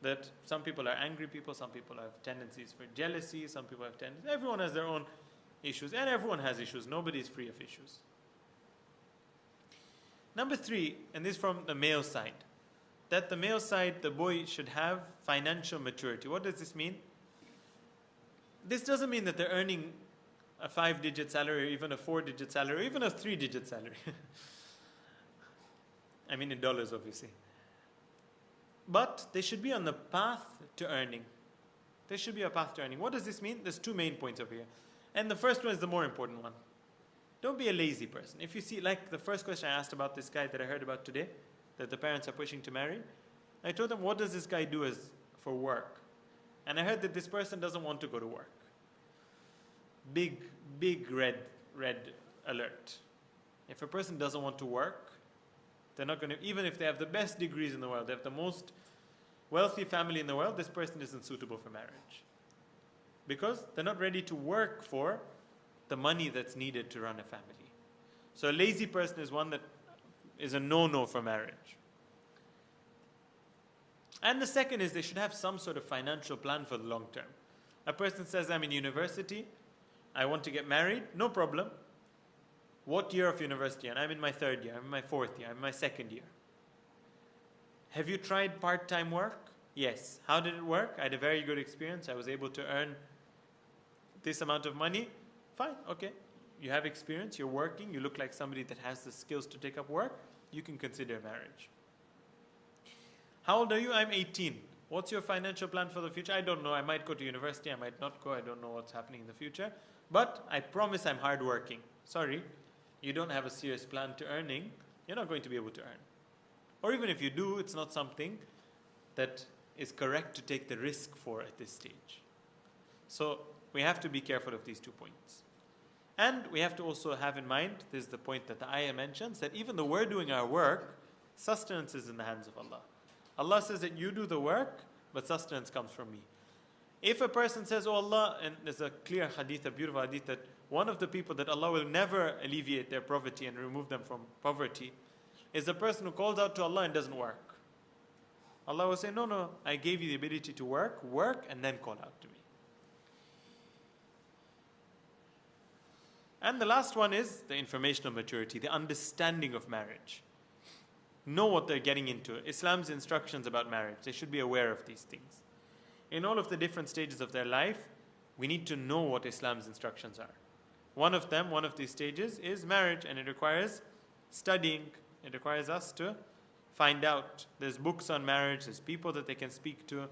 That some people are angry people, some people have tendencies for jealousy, some people have tendencies. Everyone has their own issues, and everyone has issues. Nobody is free of issues. Number 3, and this is from the male side, that the male side, the boy should have financial maturity. What does this mean? This doesn't mean that they're earning a 5-digit salary, or even a 4-digit salary, or even a 3-digit salary. I mean in dollars, obviously. But they should be on the path to earning. There should be a path to earning. What does this mean? There's 2 main points over here. And the first one is the more important one. Don't be a lazy person. If you see, like the first question I asked about this guy that I heard about today, that the parents are pushing to marry, I told them, what does this guy do for work? And I heard that this person doesn't want to go to work. Big red alert. If a person doesn't want to work, they're not going to, even if they have the best degrees in the world, they have the most wealthy family in the world, this person isn't suitable for marriage. Because they're not ready to work for the money that's needed to run a family. So a lazy person is one that is a no-no for marriage. And the second is they should have some sort of financial plan for the long term. A person says, I'm in university, I want to get married, no problem. What year of university? And I'm in my 3rd year, I'm in my 4th year, I'm in my 2nd year. Have you tried part-time work? Yes. How did it work? I had a very good experience. I was able to earn this amount of money. Fine, okay. You have experience, you're working, you look like somebody that has the skills to take up work, you can consider marriage. How old are you? I'm 18. What's your financial plan for the future? I don't know. I might go to university, I might not go. I don't know what's happening in the future. But I promise I'm hardworking. Sorry, you don't have a serious plan to earning, you're not going to be able to earn. Or even if you do, it's not something that is correct to take the risk for at this stage. So we have to be careful of these 2 points. And we have to also have in mind, this is the point that the ayah mentions, that even though we're doing our work, sustenance is in the hands of Allah. Allah says that you do the work, but sustenance comes from me. If a person says, oh Allah, and there's a clear hadith, a beautiful hadith, that one of the people that Allah will never alleviate their poverty and remove them from poverty is the person who calls out to Allah and doesn't work. Allah will say, no, I gave you the ability to work, and then call out to me. And the last one is the informational maturity, the understanding of marriage. Know what they're getting into. Islam's instructions about marriage, they should be aware of these things. In all of the different stages of their life, we need to know what Islam's instructions are. One of these stages is marriage, and it requires studying. It requires us to find out. There's books on marriage, there's people that they can speak to,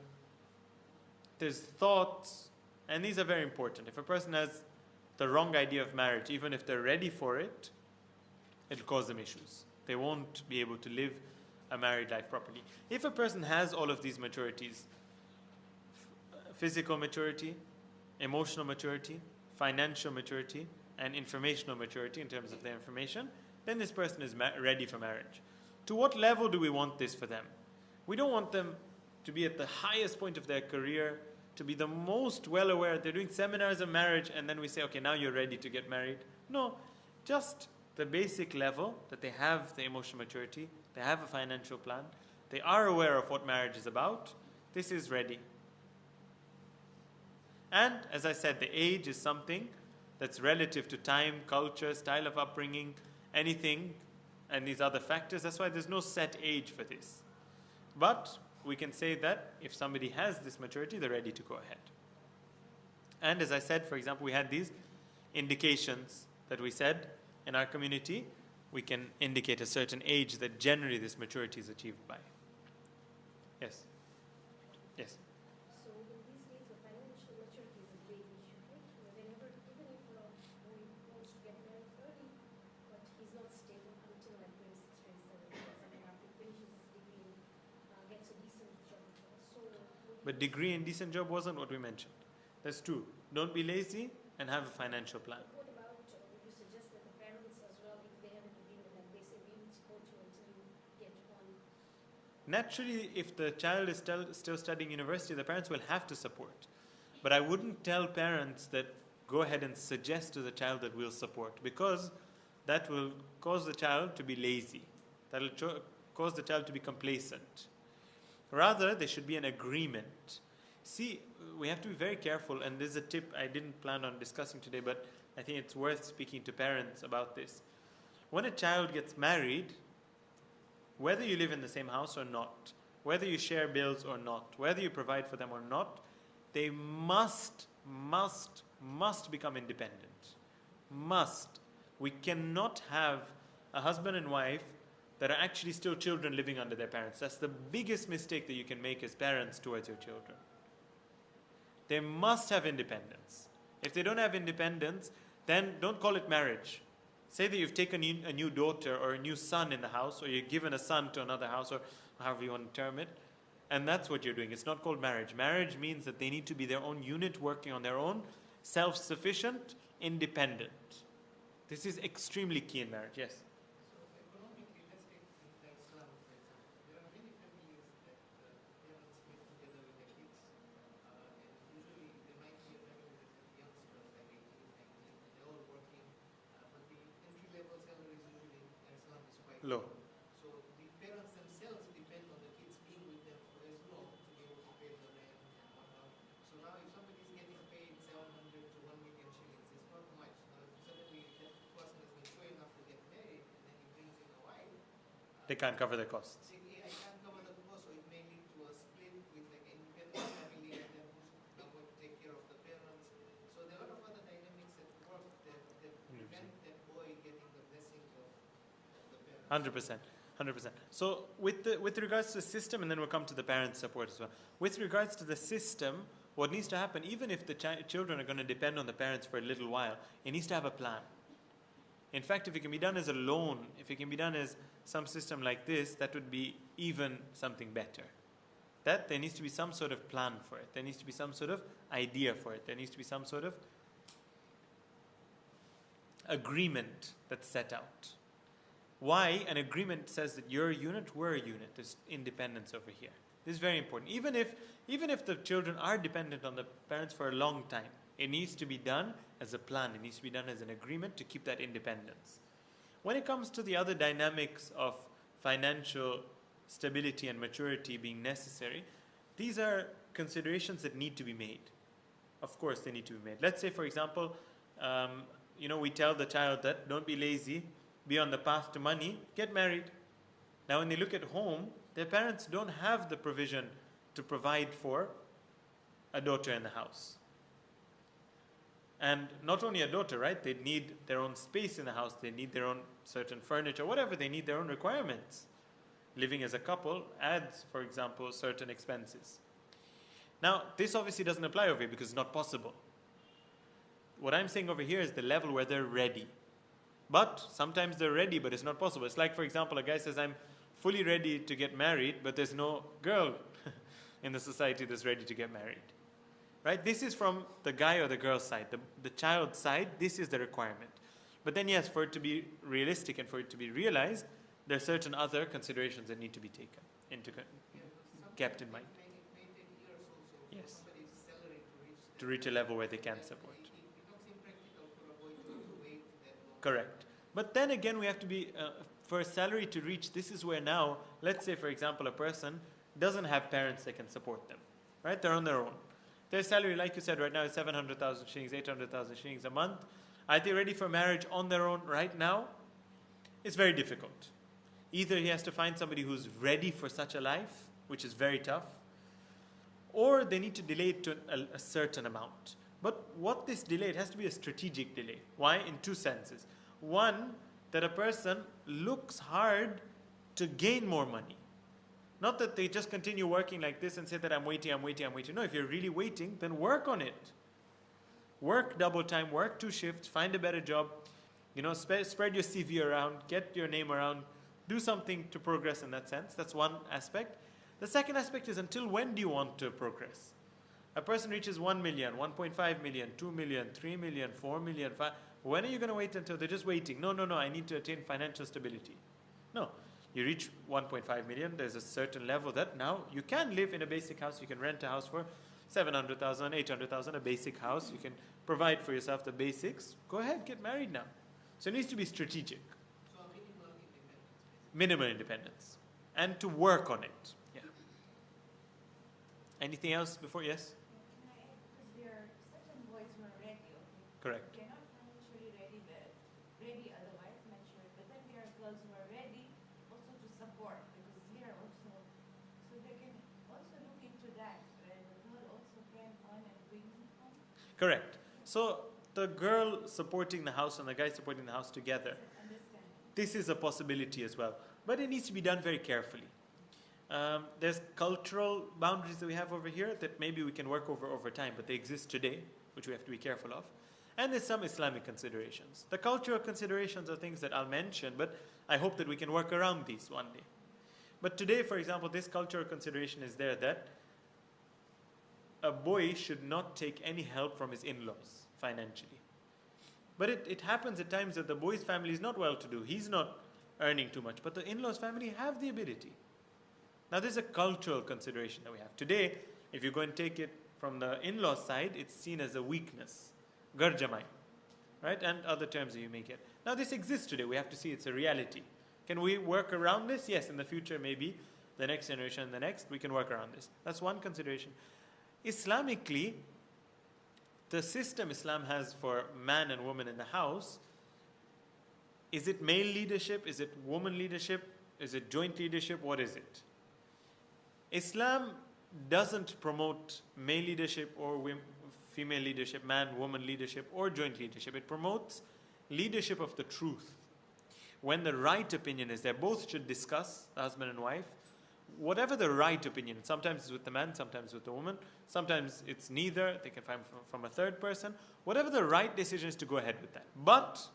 there's thoughts, and these are very important. If a person has the wrong idea of marriage, even if they're ready for it, it'll cause them issues. They won't be able to live a married life properly. If a person has all of these maturities, physical maturity, emotional maturity, financial maturity, and informational maturity in terms of their information, then this person is ready for marriage. To what level do we want this for them? We don't want them to be at the highest point of their career, to be the most well aware. They're doing seminars on marriage, and then we say, okay, now you're ready to get married. No, just the basic level that they have the emotional maturity, they have a financial plan, they are aware of what marriage is about. This is ready. And as I said, the age is something that's relative to time, culture, style of upbringing, anything, and these other factors. That's why there's no set age for this. But we can say that if somebody has this maturity, they're ready to go ahead. And as I said, for example, we had these indications that we said in our community, we can indicate a certain age that generally this maturity is achieved by. Yes? Yes? So in these days, the financial maturity is a great issue, right? Whenever, even if a boy wants to get married early, but he's not stable until like 26, 27 years, and then after he finishes his degree, gets a decent job. So, But degree and decent job wasn't what we mentioned. That's true. Don't be lazy and have a financial plan. what about, would you suggest that the parents as well, if they have an agreement, like they say, we will support you until you get one? Naturally, if the child is still studying university, the parents will have to support. But I wouldn't tell parents that go ahead and suggest to the child that we'll support, because that will cause the child to be lazy. That will cause the child to be complacent. Rather, there should be an agreement. See, we have to be very careful, and this is a tip I didn't plan on discussing today, but I think it's worth speaking to parents about this. When a child gets married, whether you live in the same house or not, whether you share bills or not, whether you provide for them or not, they must become independent. Must. We cannot have a husband and wife that are actually still children living under their parents. That's the biggest mistake that you can make as parents towards your children. They must have independence. If they don't have independence, then don't call it marriage. Say that you've taken a new daughter or a new son in the house, or you've given a son to another house, or however you want to term it, and that's what you're doing. It's not called marriage. Marriage means that they need to be their own unit, working on their own, self-sufficient, independent. This is extremely key in marriage, yes? So economically, let's take like Islam, for example. There are many families that parents live together with their kids, and usually there might be a family that has youngsters like 18, 19, and they're all working, but the entry-level salary is usually in Islam is quite Low. So the parents themselves depend on the kids being with them for as long to be able to pay the rent and whatnot. So now if somebody is getting paid 700 to 1 million shillings, it's not much. Now if suddenly that person is mature enough to get married and then he brings in a wife, They can't cover their costs. say, "Hey, I can't cover the cost," so it may lead to a split with like an independent family and then who's now going to take care of the parents. So there are a lot of other dynamics at work that prevent that boy getting the blessings of the parents. 100%. 100%. So with regards to the system, and then we'll come to the parents' support as well. With regards to the system, what needs to happen, even if the children are going to depend on the parents for a little while, it needs to have a plan. In fact, if it can be done as a loan, if it can be done as some system like this, that would be even something better. That there needs to be some sort of plan for it. There needs to be some sort of idea for it. There needs to be some sort of agreement that's set out. Why? An agreement says that you're a unit, we're a unit. There's independence over here. This is very important. Even if the children are dependent on the parents for a long time, it needs to be done as a plan. It needs to be done as an agreement to keep that independence. When it comes to the other dynamics of financial stability and maturity being necessary, these are considerations that need to be made. Of course, they need to be made. Let's say, for example, we tell the child that don't be lazy, be on the path to money, get married. Now, when they look at home, their parents don't have the provision to provide for a daughter in the house. And not only a daughter, right? They need their own space in the house. They need their own certain furniture, whatever. They need their own requirements. Living as a couple adds, for example, certain expenses. Now, this obviously doesn't apply over here because it's not possible. What I'm saying over here is the level where they're ready. But sometimes they're ready, but it's not possible. It's like, for example, a guy says, I'm fully ready to get married, but there's no girl in the society that's ready to get married. Right? This is from the guy or the girl's side. The child's side, this is the requirement. But then, yes, for it to be realistic and for it to be realized, there are certain other considerations that need to be taken into kept in mind. It may take years also for Yes. somebody's salary To reach a level where they can support. It becomes impractical for a boy to wait that long. Correct. But then again, we have to be, for a salary to reach, this is where now, let's say, for example, a person doesn't have parents that can support them. Right? They're on their own. Their salary, like you said, right now is 700,000 shillings, 800,000 shillings a month. Are they ready for marriage on their own right now? It's very difficult. Either he has to find somebody who's ready for such a life, which is very tough, or they need to delay it to a certain amount. But what this delay, it has to be a strategic delay. Why? In two senses. One, that a person looks hard to gain more money. Not that they just continue working like this and say that I'm waiting. No, if you're really waiting, then work on it. Work double time, work 2 shifts, find a better job, spread your CV around, get your name around, do something to progress in that sense. That's one aspect. The second aspect is, until when do you want to progress? A person reaches 1 million, 1.5 million, 2 million, 3 million, 4 million, 5. When are you going to wait until they're just waiting? No, I need to attain financial stability. No. You reach 1.5 million, there's a certain level that now you can live in a basic house. You can rent a house for 700,000, 800,000, a basic house. You can provide for yourself the basics. Go ahead, get married now. So it needs to be strategic. So a minimal independence. Minimal independence. and to work on it. Yeah. Anything else before? Yes? Can I add, because there are certain boys who are ready, okay? Correct. They're not financially ready, but ready otherwise, mature. But then there are girls who are ready also to support, because they are also, so they can also look into that, where the girl also can earn and bring home. Correct. So the girl supporting the house and the guy supporting the house together, Understand? this is a possibility as well. But it needs to be done very carefully. There's cultural boundaries that we have over here that maybe we can work over time, but they exist today, which we have to be careful of. And there's some Islamic considerations. The cultural considerations are things that I'll mention, but I hope that we can work around these one day. But today, for example, this cultural consideration is there that a boy should not take any help from his in-laws financially. But it happens at times that the boy's family is not well-to-do. He's not earning too much, but the in-laws family have the ability. Now, there's a cultural consideration that we have. Today, if you go and take it from the in-law side, it's seen as a weakness. Garjamai. Right? And other terms that you may get. Now, this exists today. We have to see it's a reality. Can we work around this? Yes, in the future, maybe the next generation and the next, we can work around this. That's one consideration. Islamically, the system Islam has for man and woman in the house, is it male leadership? Is it woman leadership? Is it joint leadership? What is it? Islam doesn't promote male leadership or female leadership, man, woman leadership, or joint leadership. It promotes leadership of the truth. When the right opinion is there, both should discuss, the husband and wife, whatever the right opinion. Sometimes it's with the man, sometimes with the woman, sometimes it's neither. They can find from a third person. Whatever the right decision is, to go ahead with that. But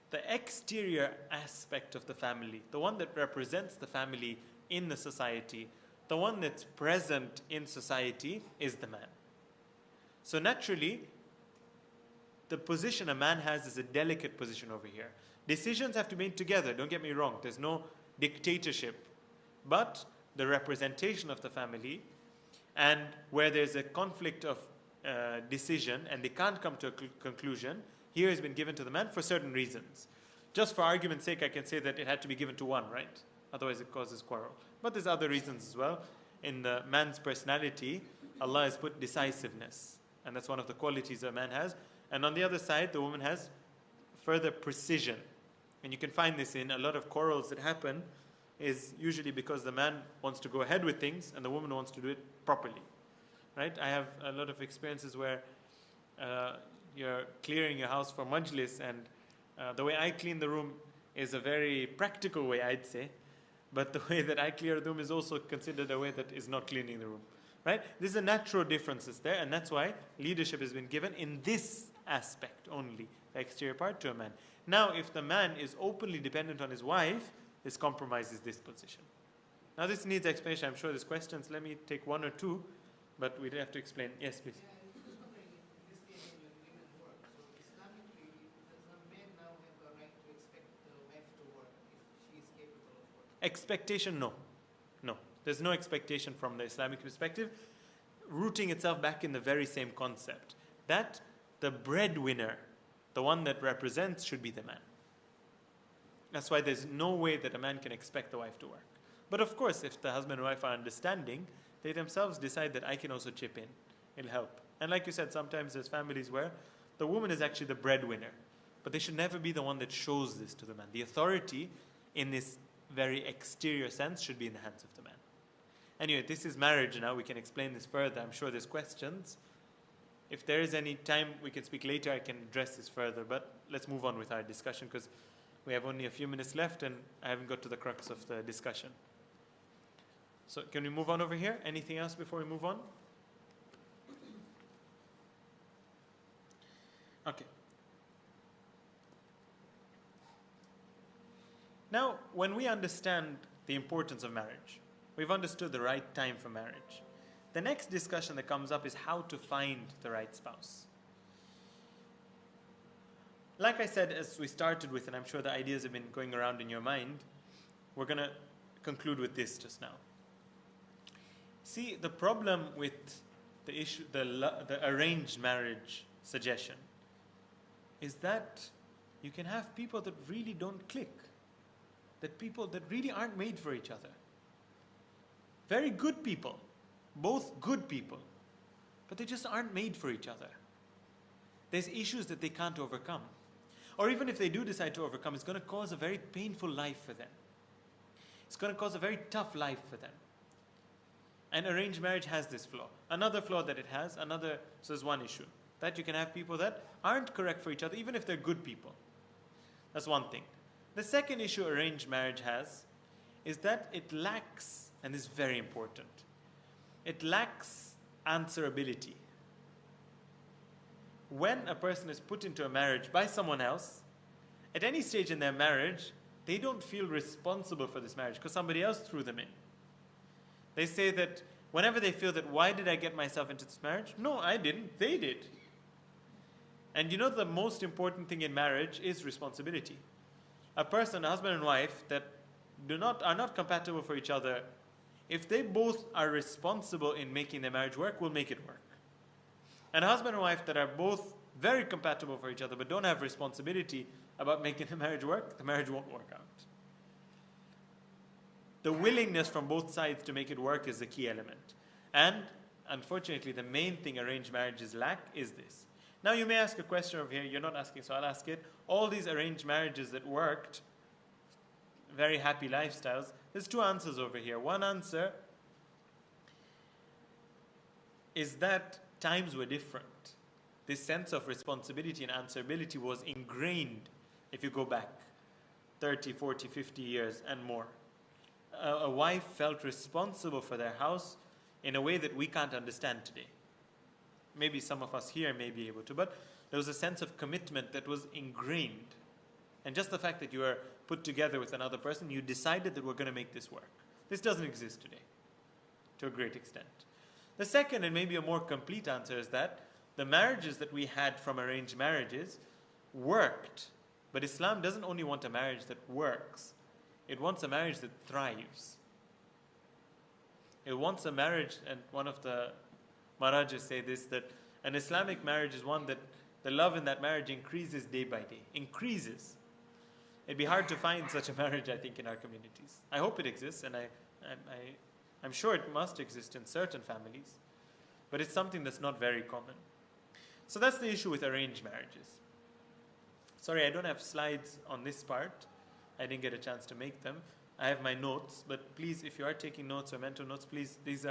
the exterior aspect of the family, the one that represents the family in the society, the one that's present in society, is the man. So naturally, the position a man has is a delicate position over here. Decisions have to be made together, don't get me wrong. There's no dictatorship. But the representation of the family, and where there's a conflict of decision and they can't come to a conclusion, here has been given to the man for certain reasons. Just for argument's sake, I can say that it had to be given to one, right? Otherwise it causes quarrel. But there's other reasons as well. In the man's personality, Allah has put decisiveness. And that's one of the qualities a man has. And on the other side, the woman has further precision. And you can find this in a lot of quarrels that happen, is usually because the man wants to go ahead with things and the woman wants to do it properly. Right? I have a lot of experiences where you're clearing your house for majlis, and the way I clean the room is a very practical way, I'd say. But the way that I clear the room is also considered a way that is not cleaning the room. Right? There's a natural differences there, and that's why leadership has been given in this aspect only, the exterior part, to a man. Now, if the man is openly dependent on his wife, this compromises this position. Now, this needs explanation. I'm sure there's questions. Let me take one or two, but we'd have to explain. Yes, please. Yeah, I was just wondering, in this day and age when women work, so Islamically, does a man now have a right to expect the wife to work if she is capable of working? Expectation, no. No. There's no expectation from the Islamic perspective, rooting itself back in the very same concept, that the breadwinner, the one that represents, should be the man. That's why there's no way that a man can expect the wife to work. But of course, if the husband and wife are understanding, they themselves decide that I can also chip in. It'll help. And like you said, sometimes there's families where the woman is actually the breadwinner. But they should never be the one that shows this to the man. The authority in this very exterior sense should be in the hands of the man. Anyway, this is marriage now. We can explain this further. I'm sure there's questions. If there is any time we can speak later, I can address this further. But let's move on with our discussion, because we have only a few minutes left and I haven't got to the crux of the discussion. So can we move on over here? Anything else before we move on? Okay. Now, when we understand the importance of marriage, we've understood the right time for marriage. The next discussion that comes up is how to find the right spouse. Like I said, as we started with, and I'm sure the ideas have been going around in your mind, we're going to conclude with this just now. See, the problem with the issue, the arranged marriage suggestion, is that you can have people that really don't click. that people that really aren't made for each other. Very good people, both good people, but they just aren't made for each other. There's issues that they can't overcome. Or even if they do decide to overcome, it's going to cause a very painful life for them. It's going to cause a very tough life for them. And arranged marriage has this flaw. Another flaw that it has, so there's one issue. That you can have people that aren't correct for each other, even if they're good people. That's one thing. The second issue arranged marriage has is that it lacks, and this is very important, it lacks answerability. When a person is put into a marriage by someone else, at any stage in their marriage, they don't feel responsible for this marriage because somebody else threw them in. They say that whenever they feel that, why did I get myself into this marriage? No, I didn't, they did. And you know the most important thing in marriage is responsibility. A person, a husband and wife that are not compatible for each other, if they both are responsible in making their marriage work, will make it work. And a husband and wife that are both very compatible for each other but don't have responsibility about making the marriage work, the marriage won't work out. The willingness from both sides to make it work is the key element. And unfortunately, the main thing arranged marriages lack is this. Now you may ask a question over here, you're not asking, so I'll ask it. All these arranged marriages that worked, very happy lifestyles, there's two answers over here. One answer is that times were different. This sense of responsibility and answerability was ingrained if you go back 30, 40, 50 years and more. A wife felt responsible for their house in a way that we can't understand today. Maybe some of us here may be able to, but there was a sense of commitment that was ingrained. And just the fact that you were put together with another person, you decided that we're going to make this work. This doesn't exist today, to a great extent. The second and maybe a more complete answer is that the marriages that we had from arranged marriages worked. But Islam doesn't only want a marriage that works. It wants a marriage that thrives. It wants a marriage, and one of the Marajas say this, that an Islamic marriage is one that the love in that marriage increases day by day. Increases. It'd be hard to find such a marriage, I think, in our communities. I hope it exists, and I'm sure it must exist in certain families. But it's something that's not very common. So that's the issue with arranged marriages. Sorry, I don't have slides on this part. I didn't get a chance to make them. I have my notes, but please, if you are taking notes or mental notes, please, this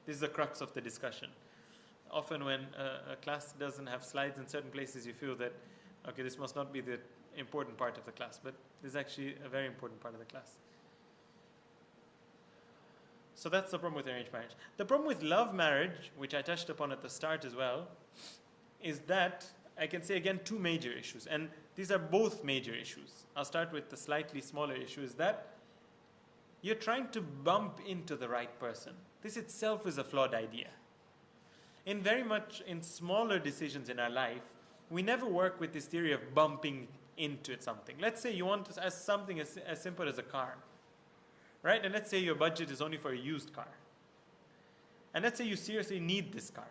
is the crux of the discussion. Often when a class doesn't have slides in certain places, you feel that, okay, this must not be the important part of the class, but this is actually a very important part of the class. So that's the problem with arranged marriage. The problem with love marriage, which I touched upon at the start as well, is that I can say again two major issues, and these are both major issues. I'll start with the slightly smaller issue, is that you're trying to bump into the right person. This itself is a flawed idea. In smaller decisions in our life, we never work with this theory of bumping into something. Let's say you want to ask something as simple as a car, right? And let's say your budget is only for a used car. And let's say you seriously need this car,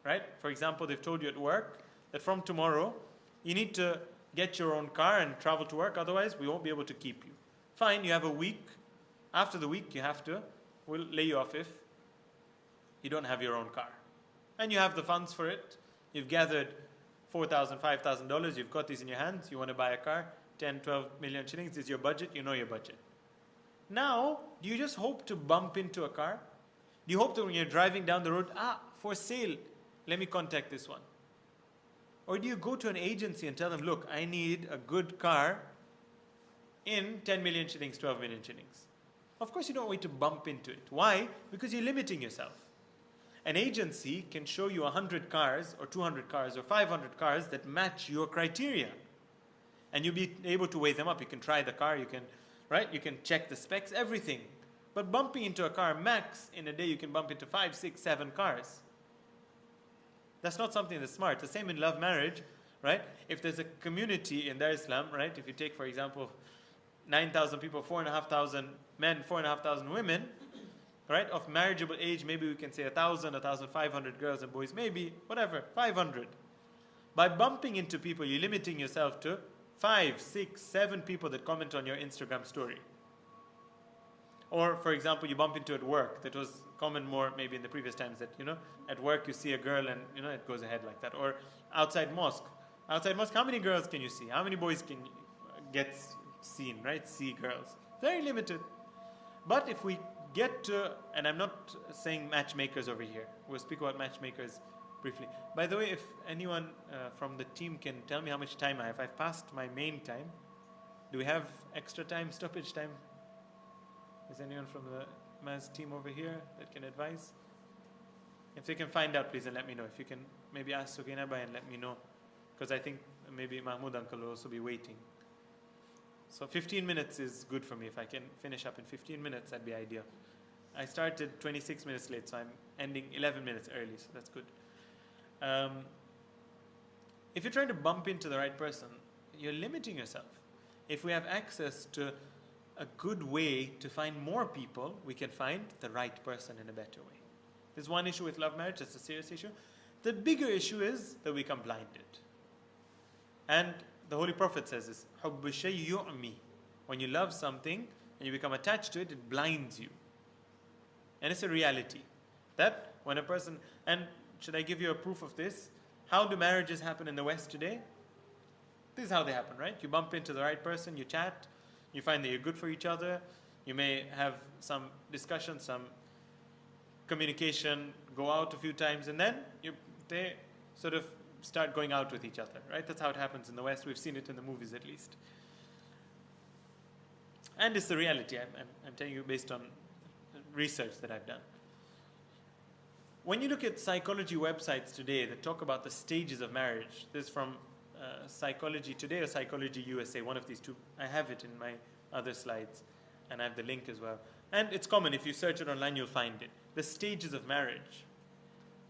right? For example, they've told you at work that from tomorrow, you need to get your own car and travel to work, otherwise we won't be able to keep you. Fine, you have a week. After the week, we'll lay you off if you don't have your own car. And you have the funds for it. You've gathered $4,000, $5,000. You've got these in your hands. You want to buy a car, 10, 12 million shillings. This is your budget. You know your budget. Now, do you just hope to bump into a car? Do you hope that when you're driving down the road, for sale, let me contact this one? Or do you go to an agency and tell them, look, I need a good car in 10 million shillings, 12 million shillings? Of course, you don't want to bump into it. Why? Because you're limiting yourself. An agency can show you 100 cars or 200 cars or 500 cars that match your criteria. And you'll be able to weigh them up. You can try the car, you can check the specs, everything. But bumping into a car, max in a day you can bump into 5, 6, 7 cars. That's not something that's smart. The same in love marriage, right? If there's a community in their Islam, right? If you take, for example, 9,000 people, 4,500 men, 4,500 women, right, of marriageable age, maybe we can say 1,000, 1,500 girls and boys, maybe, whatever, 500. By bumping into people, you're limiting yourself to 5, 6, 7 people that comment on your Instagram story. Or, for example, you bump into at work. That was common more maybe in the previous times, that, at work you see a girl and, it goes ahead like that. Or outside mosque. Outside mosque, how many girls can you see? How many boys can get seen, right? See girls. Very limited. But if we get to, and I'm not saying matchmakers over here. We'll speak about matchmakers briefly. By the way, if anyone from the team can tell me how much time I have. I've passed my main time. Do we have extra time, stoppage time? Is anyone from the Maz team over here that can advise? If they can find out, please, and let me know. If you can maybe ask Sugainaba and let me know. Because I think maybe Mahmoud uncle will also be waiting. So 15 minutes is good for me. If I can finish up in 15 minutes, that'd be ideal. I started 26 minutes late, so I'm ending 11 minutes early, so that's good. If you're trying to bump into the right person, you're limiting yourself. If we have access to a good way to find more people, we can find the right person in a better way. There's one issue with love marriage, it's a serious issue. The bigger issue is that we become blinded. And the Holy Prophet says this, حُبُّ الشَّيْءِ يُعْمِي. When you love something and you become attached to it, it blinds you. And it's a reality. That when a person, and should I give you a proof of this? How do marriages happen in the West today? This is how they happen, right? You bump into the right person, you chat, you find that you're good for each other, you may have some discussion, some communication, go out a few times, and then they sort of start going out with each other, right? That's how it happens in the West. We've seen it in the movies at least. And it's the reality. I'm telling you based on research that I've done. When you look at psychology websites today that talk about the stages of marriage, this is from Psychology Today or Psychology USA, one of these two. I have it in my other slides, and I have the link as well. And it's common. If you search it online, you'll find it. The stages of marriage.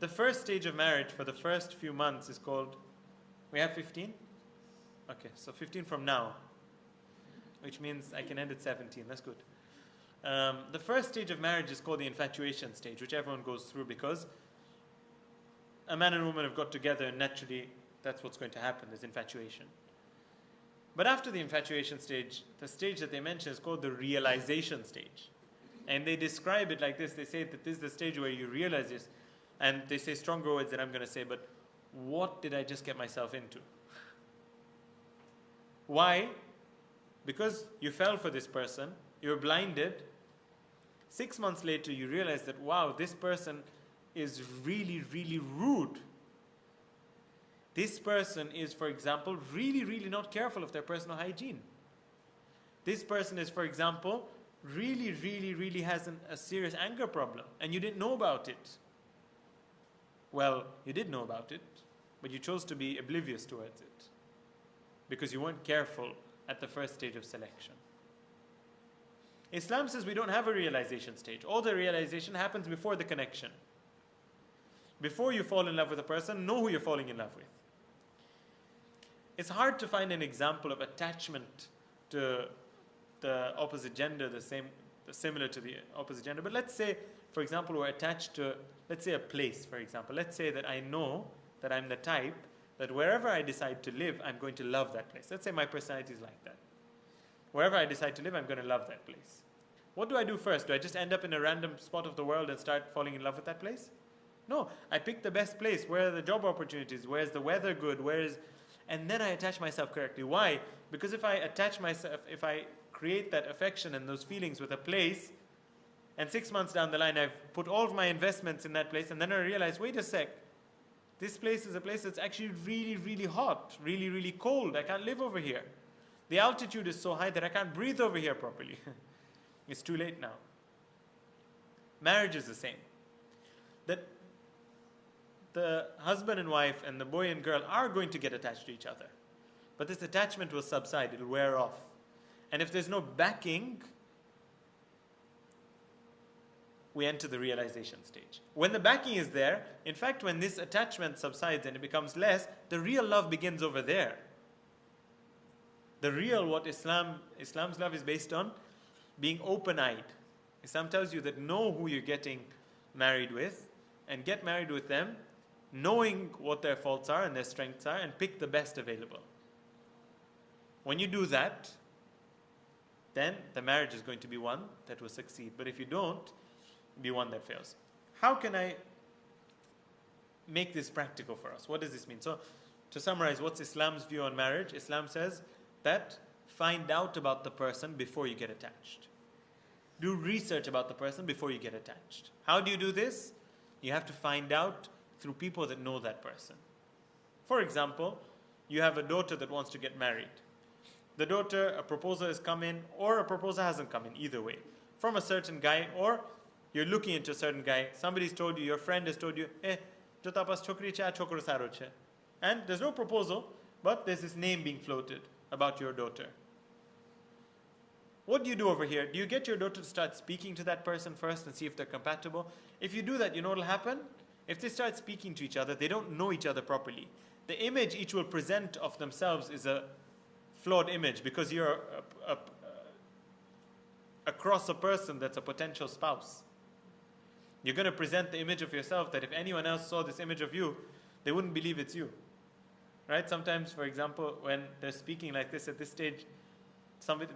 The first stage of marriage for the first few months is called, we have 15? Okay, so 15 from now, which means I can end at 17. That's good. The first stage of marriage is called the infatuation stage, which everyone goes through because a man and woman have got together and naturally that's what's going to happen, there's infatuation. But after the infatuation stage, the stage that they mention is called the realization stage. And they describe it like this. They say that this is the stage where you realize this. And they say stronger words than I'm going to say, but what did I just get myself into? Why? Because you fell for this person, you were blinded. 6 months later, you realize that, wow, this person is really, really rude. This person is, for example, really, really not careful of their personal hygiene. This person is, for example, really, really, really has a serious anger problem, and you didn't know about it. Well, you did know about it, but you chose to be oblivious towards it because you weren't careful at the first stage of selection. Islam says we don't have a realization stage. All the realization happens before the connection. Before you fall in love with a person, know who you're falling in love with. It's hard to find an example of attachment to the opposite gender, similar to the opposite gender. But let's say, for example, we're attached to, let's say, a place, for example. Let's say that I know that I'm the type that wherever I decide to live, I'm going to love that place. Let's say my personality is like that. Wherever I decide to live, I'm going to love that place. What do I do first? Do I just end up in a random spot of the world and start falling in love with that place? No, I pick the best place. Where are the job opportunities? Where's the weather good? And then I attach myself correctly. Why? Because if I attach myself, if I create that affection and those feelings with a place, and 6 months down the line, I've put all of my investments in that place, and then I realize, wait a sec, this place is a place that's actually really, really hot, really, really cold. I can't live over here. The altitude is so high that I can't breathe over here properly. It's too late now. Marriage is the same. That the husband and wife and the boy and girl are going to get attached to each other. But this attachment will subside, it will wear off. And if there's no backing, we enter the realization stage. When the backing is there, in fact, when this attachment subsides and it becomes less, the real love begins over there. The real, what Islam's love is based on, being open-eyed. Islam tells you that know who you're getting married with and get married with them, knowing what their faults are and their strengths are, and pick the best available. When you do that, then the marriage is going to be one that will succeed. But if you don't, be one that fails. How can I make this practical for us? What does this mean? So, to summarize, what's Islam's view on marriage? Islam says that find out about the person before you get attached. Do research about the person before you get attached. How do you do this? You have to find out through people that know that person. For example, you have a daughter that wants to get married. The daughter, a proposal has come in, or a proposal hasn't come in, either way, from a certain guy, or you're looking into a certain guy. Somebody's told you, your friend has told you, jo tapas chokri che, chokro saro che. And there's no proposal, but there's this name being floated about your daughter. What do you do over here? Do you get your daughter to start speaking to that person first and see if they're compatible? If you do that, you know what will happen? If they start speaking to each other, they don't know each other properly. The image each will present of themselves is a flawed image because you're across a person that's a potential spouse. You're going to present the image of yourself that if anyone else saw this image of you, they wouldn't believe it's you. Right? Sometimes, for example, when they're speaking like this at this stage,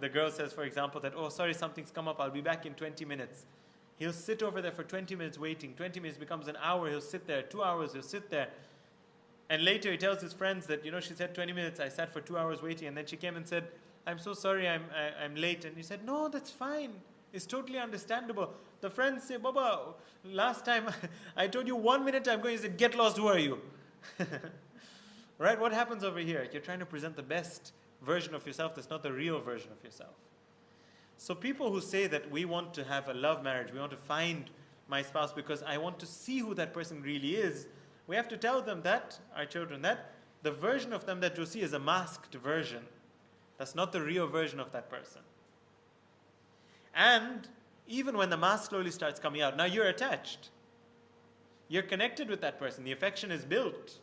the girl says, for example, that, oh, sorry, something's come up, I'll be back in 20 minutes. He'll sit over there for 20 minutes waiting. 20 minutes becomes an hour, he'll sit there. 2 hours, he'll sit there. And later he tells his friends that, she said 20 minutes, I sat for 2 hours waiting. And then she came and said, I'm so sorry, I'm late. And he said, no, that's fine. It's totally understandable. The friends say, Baba, last time I told you 1 minute I'm going. He said, get lost, who are you? Right? What happens over here? You're trying to present the best version of yourself that's not the real version of yourself. So people who say that we want to have a love marriage, we want to find my spouse because I want to see who that person really is, we have to tell them that, our children, that the version of them that you'll see is a masked version. That's not the real version of that person. And even when the mask slowly starts coming out, now you're attached. You're connected with that person. The affection is built.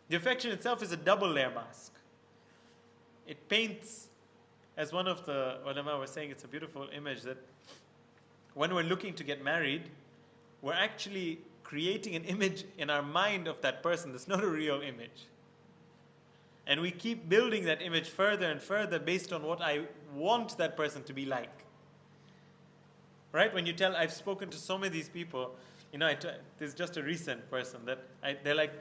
The affection itself is a double layer mask. It paints, as one of the ulama was saying, it's a beautiful image that when we're looking to get married, we're actually creating an image in our mind of that person that's not a real image. And we keep building that image further and further based on what I want that person to be like. Right? When you tell, I've spoken to so many of these people, there's just a recent person that they're like,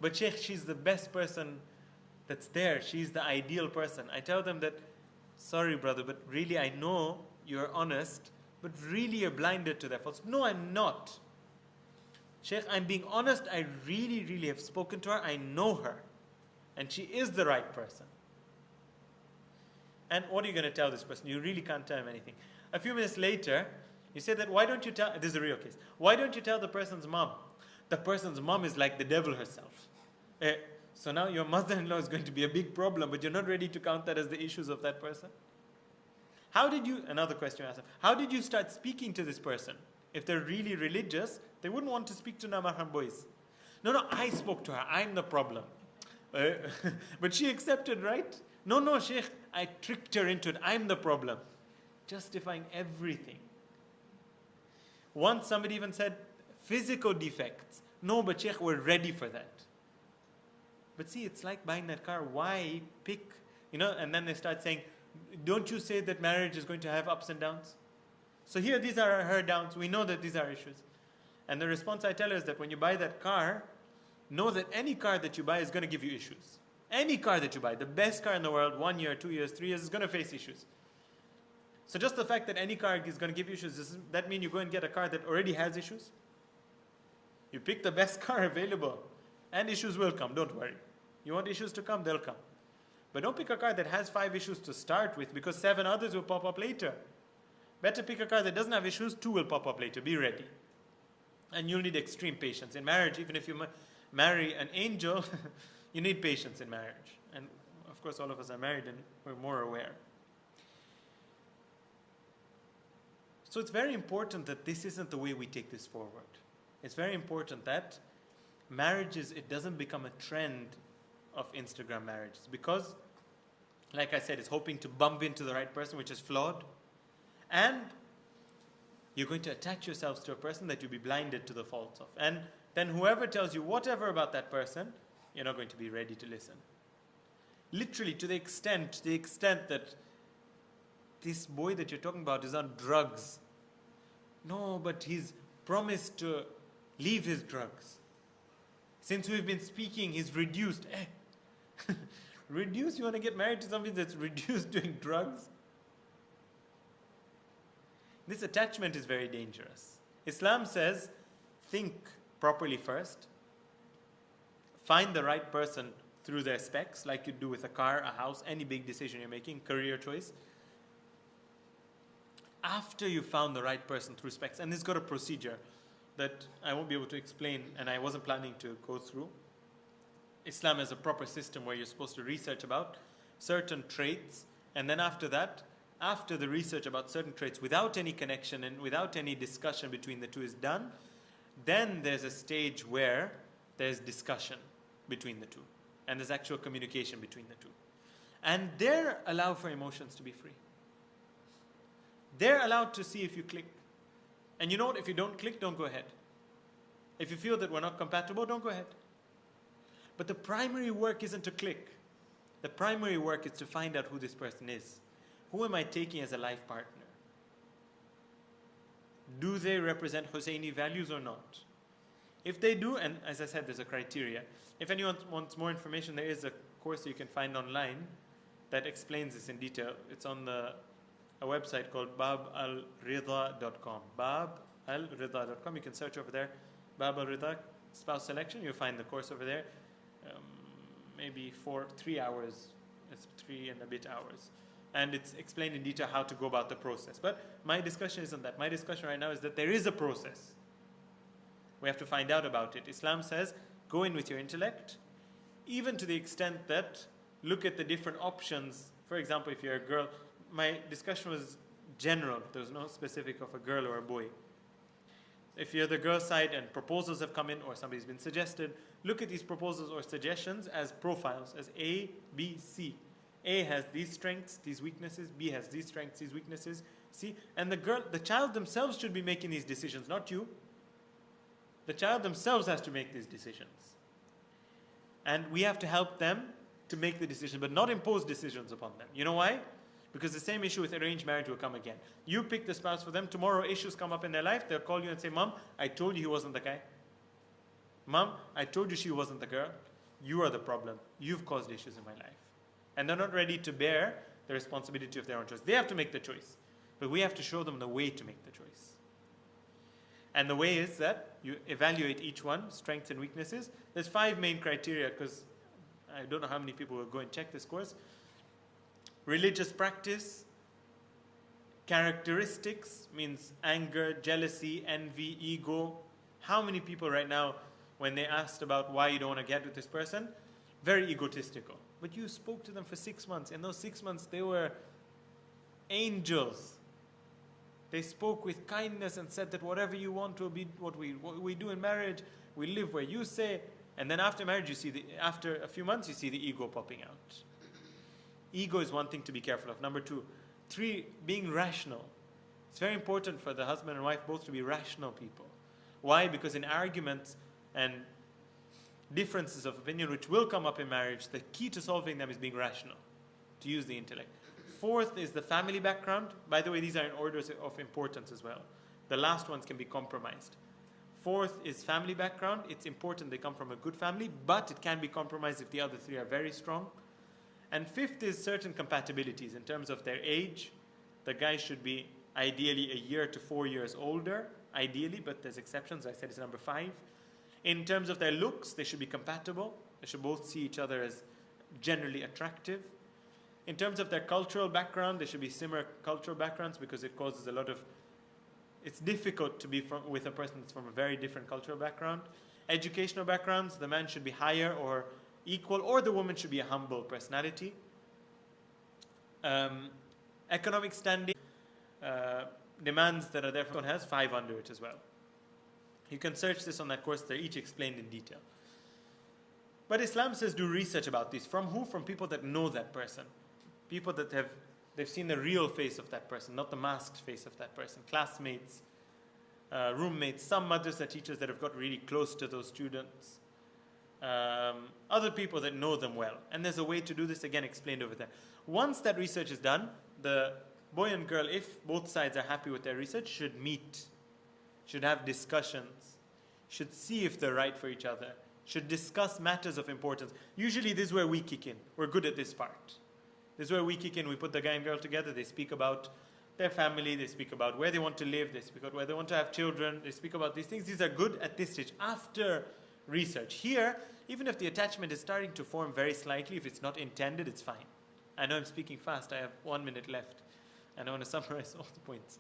but Sheikh, she's the best person that's there. She's the ideal person. I tell them that, sorry brother, but really I know you're honest, but really you're blinded to their faults. No, I'm not. Sheikh, I'm being honest. I really, really have spoken to her. I know her. And she is the right person. And what are you going to tell this person? You really can't tell him anything. A few minutes later, you say that, why don't you tell, this is a real case, why don't you tell the person's mom? The person's mom is like the devil herself. So now your mother-in-law is going to be a big problem, but you're not ready to count that as the issues of that person? Another question I asked, how did you start speaking to this person? If they're really religious, they wouldn't want to speak to Namahan boys. No, I spoke to her, I'm the problem. But she accepted, right? No, Sheikh, I tricked her into it, I'm the problem. Justifying everything. Once somebody even said, physical defects. No, but Sheikh, we're ready for that. But see, it's like buying that car. Why pick, and then they start saying, don't you say that marriage is going to have ups and downs? So here, these are her downs. We know that these are issues. And the response I tell her is that when you buy that car, know that any car that you buy is going to give you issues. Any car that you buy, the best car in the world, 1 year, 2 years, 3 years, is going to face issues. So just the fact that any car is going to give you issues, does that mean you go and get a car that already has issues? You pick the best car available, and issues will come, don't worry. You want issues to come, they'll come. But don't pick a car that has 5 issues to start with, because 7 others will pop up later. Better pick a car that doesn't have issues, 2 will pop up later. Be ready. And you'll need extreme patience. In marriage, even if you marry an angel, you need patience in marriage. And of course, all of us are married and we're more aware. So it's very important that this isn't the way we take this forward. It's very important that marriages, it doesn't become a trend of Instagram marriages, because, like I said, it's hoping to bump into the right person, which is flawed, and you're going to attach yourselves to a person that you'll be blinded to the faults of. And then whoever tells you whatever about that person, you're not going to be ready to listen. Literally, to the extent that this boy that you're talking about is on drugs. No, but he's promised to leave his drugs. Since we've been speaking, he's reduced. Reduced? You want to get married to somebody that's reduced doing drugs? This attachment is very dangerous. Islam says, think properly first. Find the right person through their specs, like you do with a car, a house, any big decision you're making, career choice. After you found the right person through specs, and it's got a procedure that I won't be able to explain, and I wasn't planning to go through. Islam has a proper system where you're supposed to research about certain traits, and then after that, after the research about certain traits, without any connection and without any discussion between the two is done, then there's a stage where there's discussion between the two, and there's actual communication between the two. And they're allowed for emotions to be free. They're allowed to see if you click. And you know what? If you don't click, don't go ahead. If you feel that we're not compatible, don't go ahead. But the primary work isn't to click. The primary work is to find out who this person is. Who am I taking as a life partner? Do they represent Husayni values or not? If they do, and as I said, there's a criteria. If anyone wants more information, there is a course you can find online that explains this in detail. It's on a website called babalrida.com. Babalrida.com. You can search over there. Bab al-Rida, spouse selection. You'll find the course over there. Maybe 3 hours. It's 3 and a bit hours. And it's explained in detail how to go about the process. But my discussion isn't that. My discussion right now is that there is a process. We have to find out about it. Islam says, go in with your intellect, even to the extent that look at the different options. For example, if you're a girl, my discussion was general. There was no specific of a girl or a boy. If you're the girl side and proposals have come in or somebody's been suggested, look at these proposals or suggestions as profiles, as A, B, C. A has these strengths, these weaknesses. B has these strengths, these weaknesses. C, and the child themselves should be making these decisions, not you. The child themselves has to make these decisions. And we have to help them to make the decision, but not impose decisions upon them. You know why? Because the same issue with arranged marriage will come again. You pick the spouse for them. Tomorrow issues come up in their life. They'll call you and say, Mom, I told you he wasn't the guy. Mom, I told you she wasn't the girl. You are the problem. You've caused issues in my life. And they're not ready to bear the responsibility of their own choice. They have to make the choice. But we have to show them the way to make the choice. And the way is that you evaluate each one, strengths and weaknesses. There's 5 main criteria, because I don't know how many people will go and check this course. Religious practice, characteristics, means anger, jealousy, envy, ego. How many people right now, when they asked about why you don't want to get with this person, very egotistical. But you spoke to them for 6 months. In those 6 months, they were angels. They spoke with kindness and said that whatever you want will be what we do in marriage. We live where you say. And then after marriage, after a few months, you see the ego popping out. Ego is one thing to be careful of. Number 2. 3, being rational. It's very important for the husband and wife both to be rational people. Why? Because in arguments and differences of opinion, which will come up in marriage, the key to solving them is being rational, to use the intellect. 4th is the family background. By the way, these are in orders of importance as well. The last ones can be compromised. 4th is family background. It's important they come from a good family, but it can be compromised if the other 3 are very strong. And 5th is certain compatibilities in terms of their age. The guy should be ideally a year to 4 years older, ideally, but there's exceptions. I said it's number 5. In terms of their looks, they should be compatible. They should both see each other as generally attractive. In terms of their cultural background, they should be similar cultural backgrounds, because it causes it's difficult to be with a person that's from a very different cultural background. Educational backgrounds, the man should be higher or equal, or the woman should be a humble personality. Economic standing, demands that are there for has 5 under it as well. You can search this on that course. They're each explained in detail. But Islam says do research about these. From who? From people that know that person. People that they've seen the real face of that person, not the masked face of that person. Classmates, roommates, some madrasa teachers that have got really close to those students. Other people that know them well. And there's a way to do this, again explained over there. Once that research is done, the boy and girl, if both sides are happy with their research, should meet, should have discussions, should see if they're right for each other, should discuss matters of importance. Usually this is where we kick in. We're good at this part. This is where we kick in. We put the guy and girl together. They speak about their family. They speak about where they want to live. They speak about where they want to have children. They speak about these things. These are good at this stage, after research. Here, even if the attachment is starting to form very slightly, if it's not intended, it's fine. I know I'm speaking fast. I have 1 minute left. And I want to summarize all the points.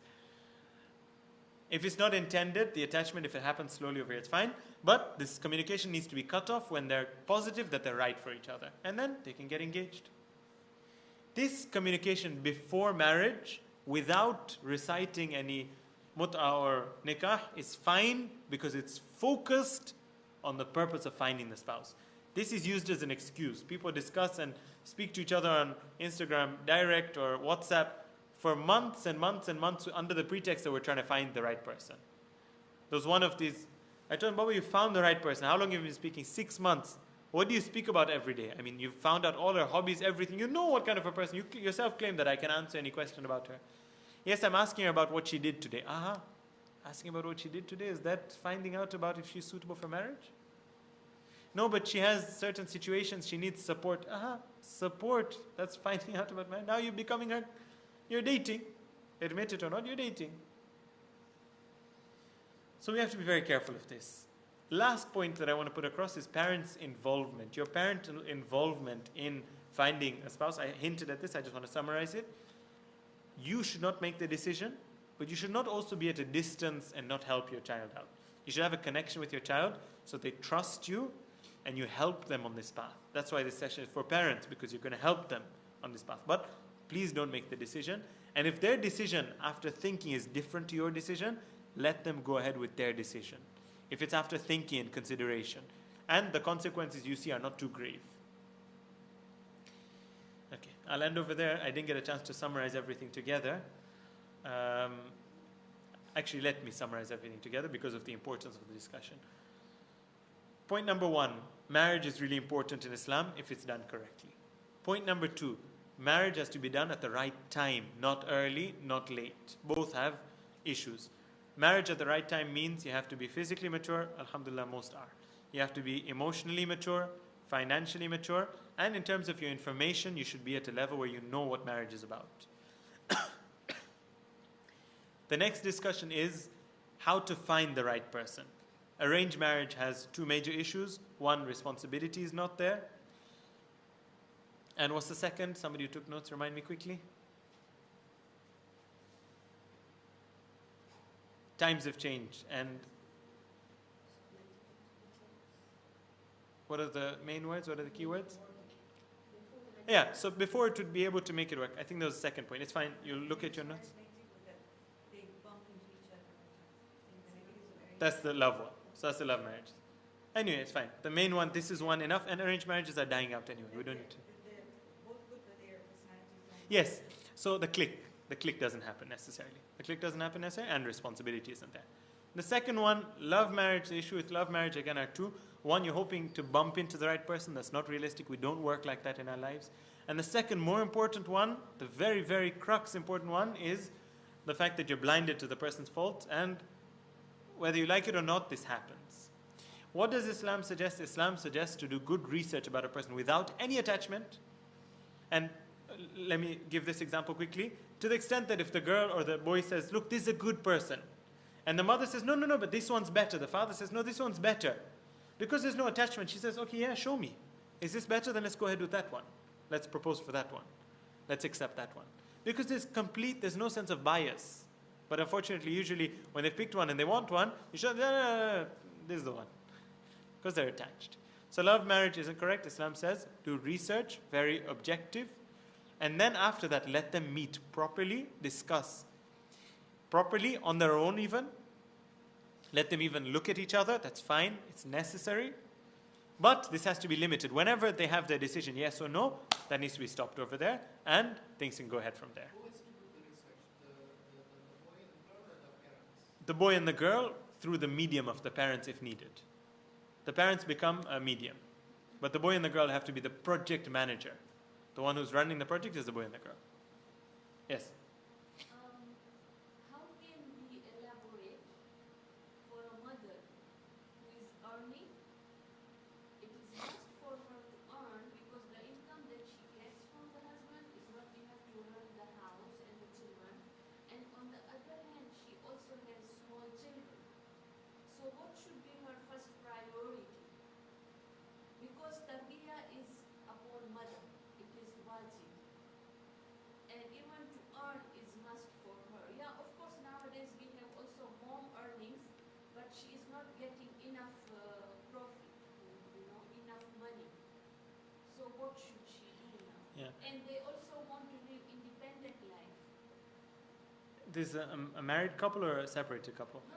If it's not intended, the attachment, if it happens slowly over here, it's fine. But this communication needs to be cut off when they're positive that they're right for each other. And then they can get engaged. This communication before marriage, without reciting any mut'a or nikah, is fine because it's focused on the purpose of finding the spouse. This is used as an excuse. People discuss and speak to each other on Instagram, direct or WhatsApp for months and months and months under the pretext that we're trying to find the right person. There was one of these, I told him, Baba, you found the right person. How long have you been speaking? 6 months. What do you speak about every day? I mean, you've found out all her hobbies, everything. You know what kind of a person. You yourself claim that I can answer any question about her. Yes, I'm asking her about what she did today. Asking about what she did today, is that finding out about if she's suitable for marriage? No, but she has certain situations, she needs support. Support, that's finding out about marriage. Now you're becoming her, you're dating. Admit it or not, you're dating. So we have to be very careful of this. Last point that I want to put across is parents' involvement. Your parental involvement in finding a spouse. I hinted at this, I just want to summarize it. You should not make the decision, but you should not also be at a distance and not help your child out. You should have a connection with your child so they trust you and you help them on this path. That's why this session is for parents, because you're going to help them on this path. But please don't make the decision. And if their decision after thinking is different to your decision, let them go ahead with their decision. If it's after thinking and consideration. And the consequences you see are not too grave. Okay, I'll end over there. I didn't get a chance to summarize everything together. Actually, let me summarize everything together because of the importance of the discussion. Point number 1, marriage is really important in Islam if it's done correctly. Point number 2, marriage has to be done at the right time, not early, not late. Both have issues. Marriage at the right time means you have to be physically mature. Alhamdulillah, most are. You have to be emotionally mature, financially mature, and in terms of your information, you should be at a level where you know what marriage is about. The next discussion is how to find the right person. Arranged marriage has 2 major issues. 1, responsibility is not there. And what's the second? Somebody who took notes, remind me quickly. Times have changed, and what are the main words? What are the key words? Yeah, so before it would be able to make it work. I think that was the second point. It's fine. You look at your notes. That's the love one. So that's the love marriage. Anyway, it's fine. The main one, this is one enough, and arranged marriages are dying out anyway. We don't need to. Yes. So the click doesn't happen necessarily. The click doesn't happen necessarily, and responsibility isn't there. The second one, love marriage. The issue with love marriage again are 2. 1, you're hoping to bump into the right person. That's not realistic. We don't work like that in our lives. And the second, more important one, the very, very crux important one, is the fact that you're blinded to the person's faults, and whether you like it or not, this happens. What does Islam suggest? Islam suggests to do good research about a person without any attachment. And let me give this example quickly. To the extent that if the girl or the boy says, look, this is a good person. And the mother says, no, but this one's better. The father says, no, this one's better. Because there's no attachment, she says, okay, yeah, show me. Is this better? Then let's go ahead with that one. Let's propose for that one. Let's accept that one. Because there's no sense of bias. But unfortunately, usually, when they've picked one and they want one, you show, no, this is the one. Because they're attached. So love marriage isn't correct. Islam says, do research, very objective. And then after that, let them meet properly, discuss properly on their own even. Let them even look at each other. That's fine. It's necessary. But this has to be limited. Whenever they have their decision, yes or no, that needs to be stopped over there. And things can go ahead from there. Who has to do the research? The boy and the girl or the parents? The boy and the girl through the medium of the parents if needed. The parents become a medium. But the boy and the girl have to be the project manager. The one who's running the project is the boy and the girl. Yes? what should she do now? Yeah. And they also want to live independent life. This is a married couple or a separated couple? No,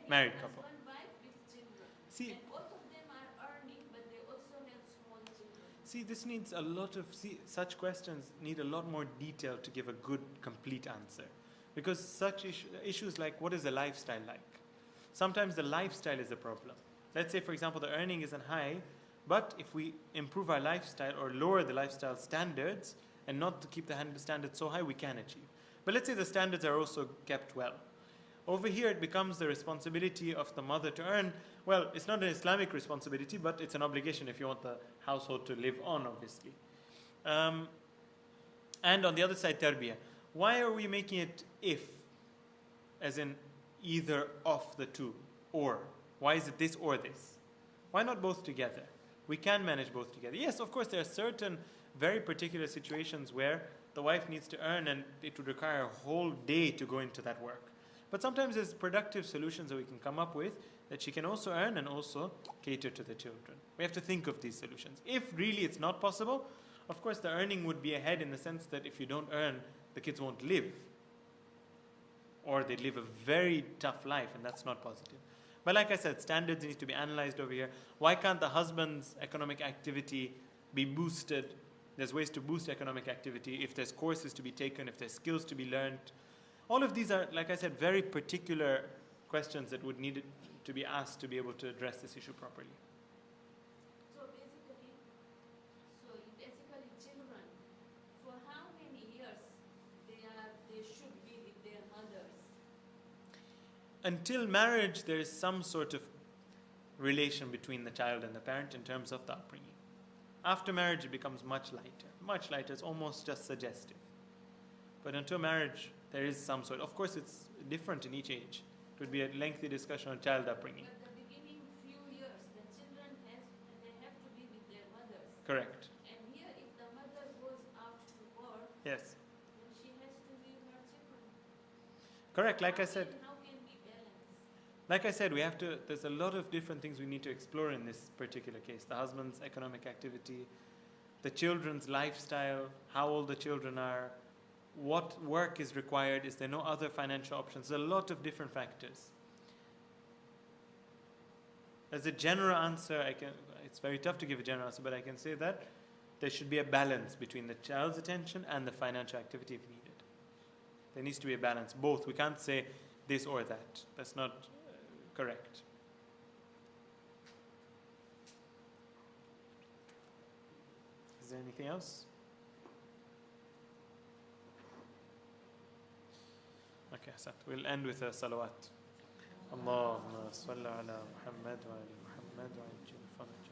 Married couple. husband, wife with children. See, And both of them are earning, but they also have small children. this needs a lot of, such questions need a lot more detail to give a good, complete answer. Because such issues like, what is the lifestyle like? Sometimes the lifestyle is a problem. Let's say, for example, the earning isn't high, but if we improve our lifestyle or lower the lifestyle standards and not to keep the standards so high, we can achieve. But let's say the standards are also kept well. Over here, it becomes the responsibility of the mother to earn. Well, it's not an Islamic responsibility, but it's an obligation if you want the household to live on, obviously. And on the other side, tarbiyah. Why are we making it if, as in either of the two, or? Why is it this or this? Why not both together? We can manage both together. Yes, of course, there are certain very particular situations where the wife needs to earn and it would require a whole day to go into that work. But sometimes there's productive solutions that we can come up with that she can also earn and also cater to the children. We have to think of these solutions. If really it's not possible, of course the earning would be ahead in the sense that if you don't earn, the kids won't live. Or they live a very tough life, and that's not positive. But like I said, standards need to be analyzed over here. Why can't the husband's economic activity be boosted? There's ways to boost economic activity, if there's courses to be taken, if there's skills to be learned. All of these are, like I said, very particular questions that would need to be asked to be able to address this issue properly. So basically, children, for how many years they should be with their mothers? Until marriage, there is some sort of relation between the child and the parent in terms of the upbringing. After marriage, it becomes much lighter. Much lighter, it's almost just suggestive. But until marriage, there is some sort. Of course, it's different in each age. It would be a lengthy discussion on child upbringing. But the beginning few years, the children they have to be with their mothers. Correct. And here, if the mother goes out to work, Yes. then she has to leave her children. Correct. Like I said. How can we balance? Like I said, there's a lot of different things we need to explore in this particular case. The husband's economic activity, the children's lifestyle, how old the children are, what work is required, is there no other financial options? There's a lot of different factors. As a general answer, it's very tough to give a general answer, but I can say that there should be a balance between the child's attention and the financial activity if needed. There needs to be a balance, both. We can't say this or that. That's not correct. Is there anything else? Okay, we'll end with a salawat. Allahumma salli ala Muhammad wa ali Muhammad wa ajil faraj.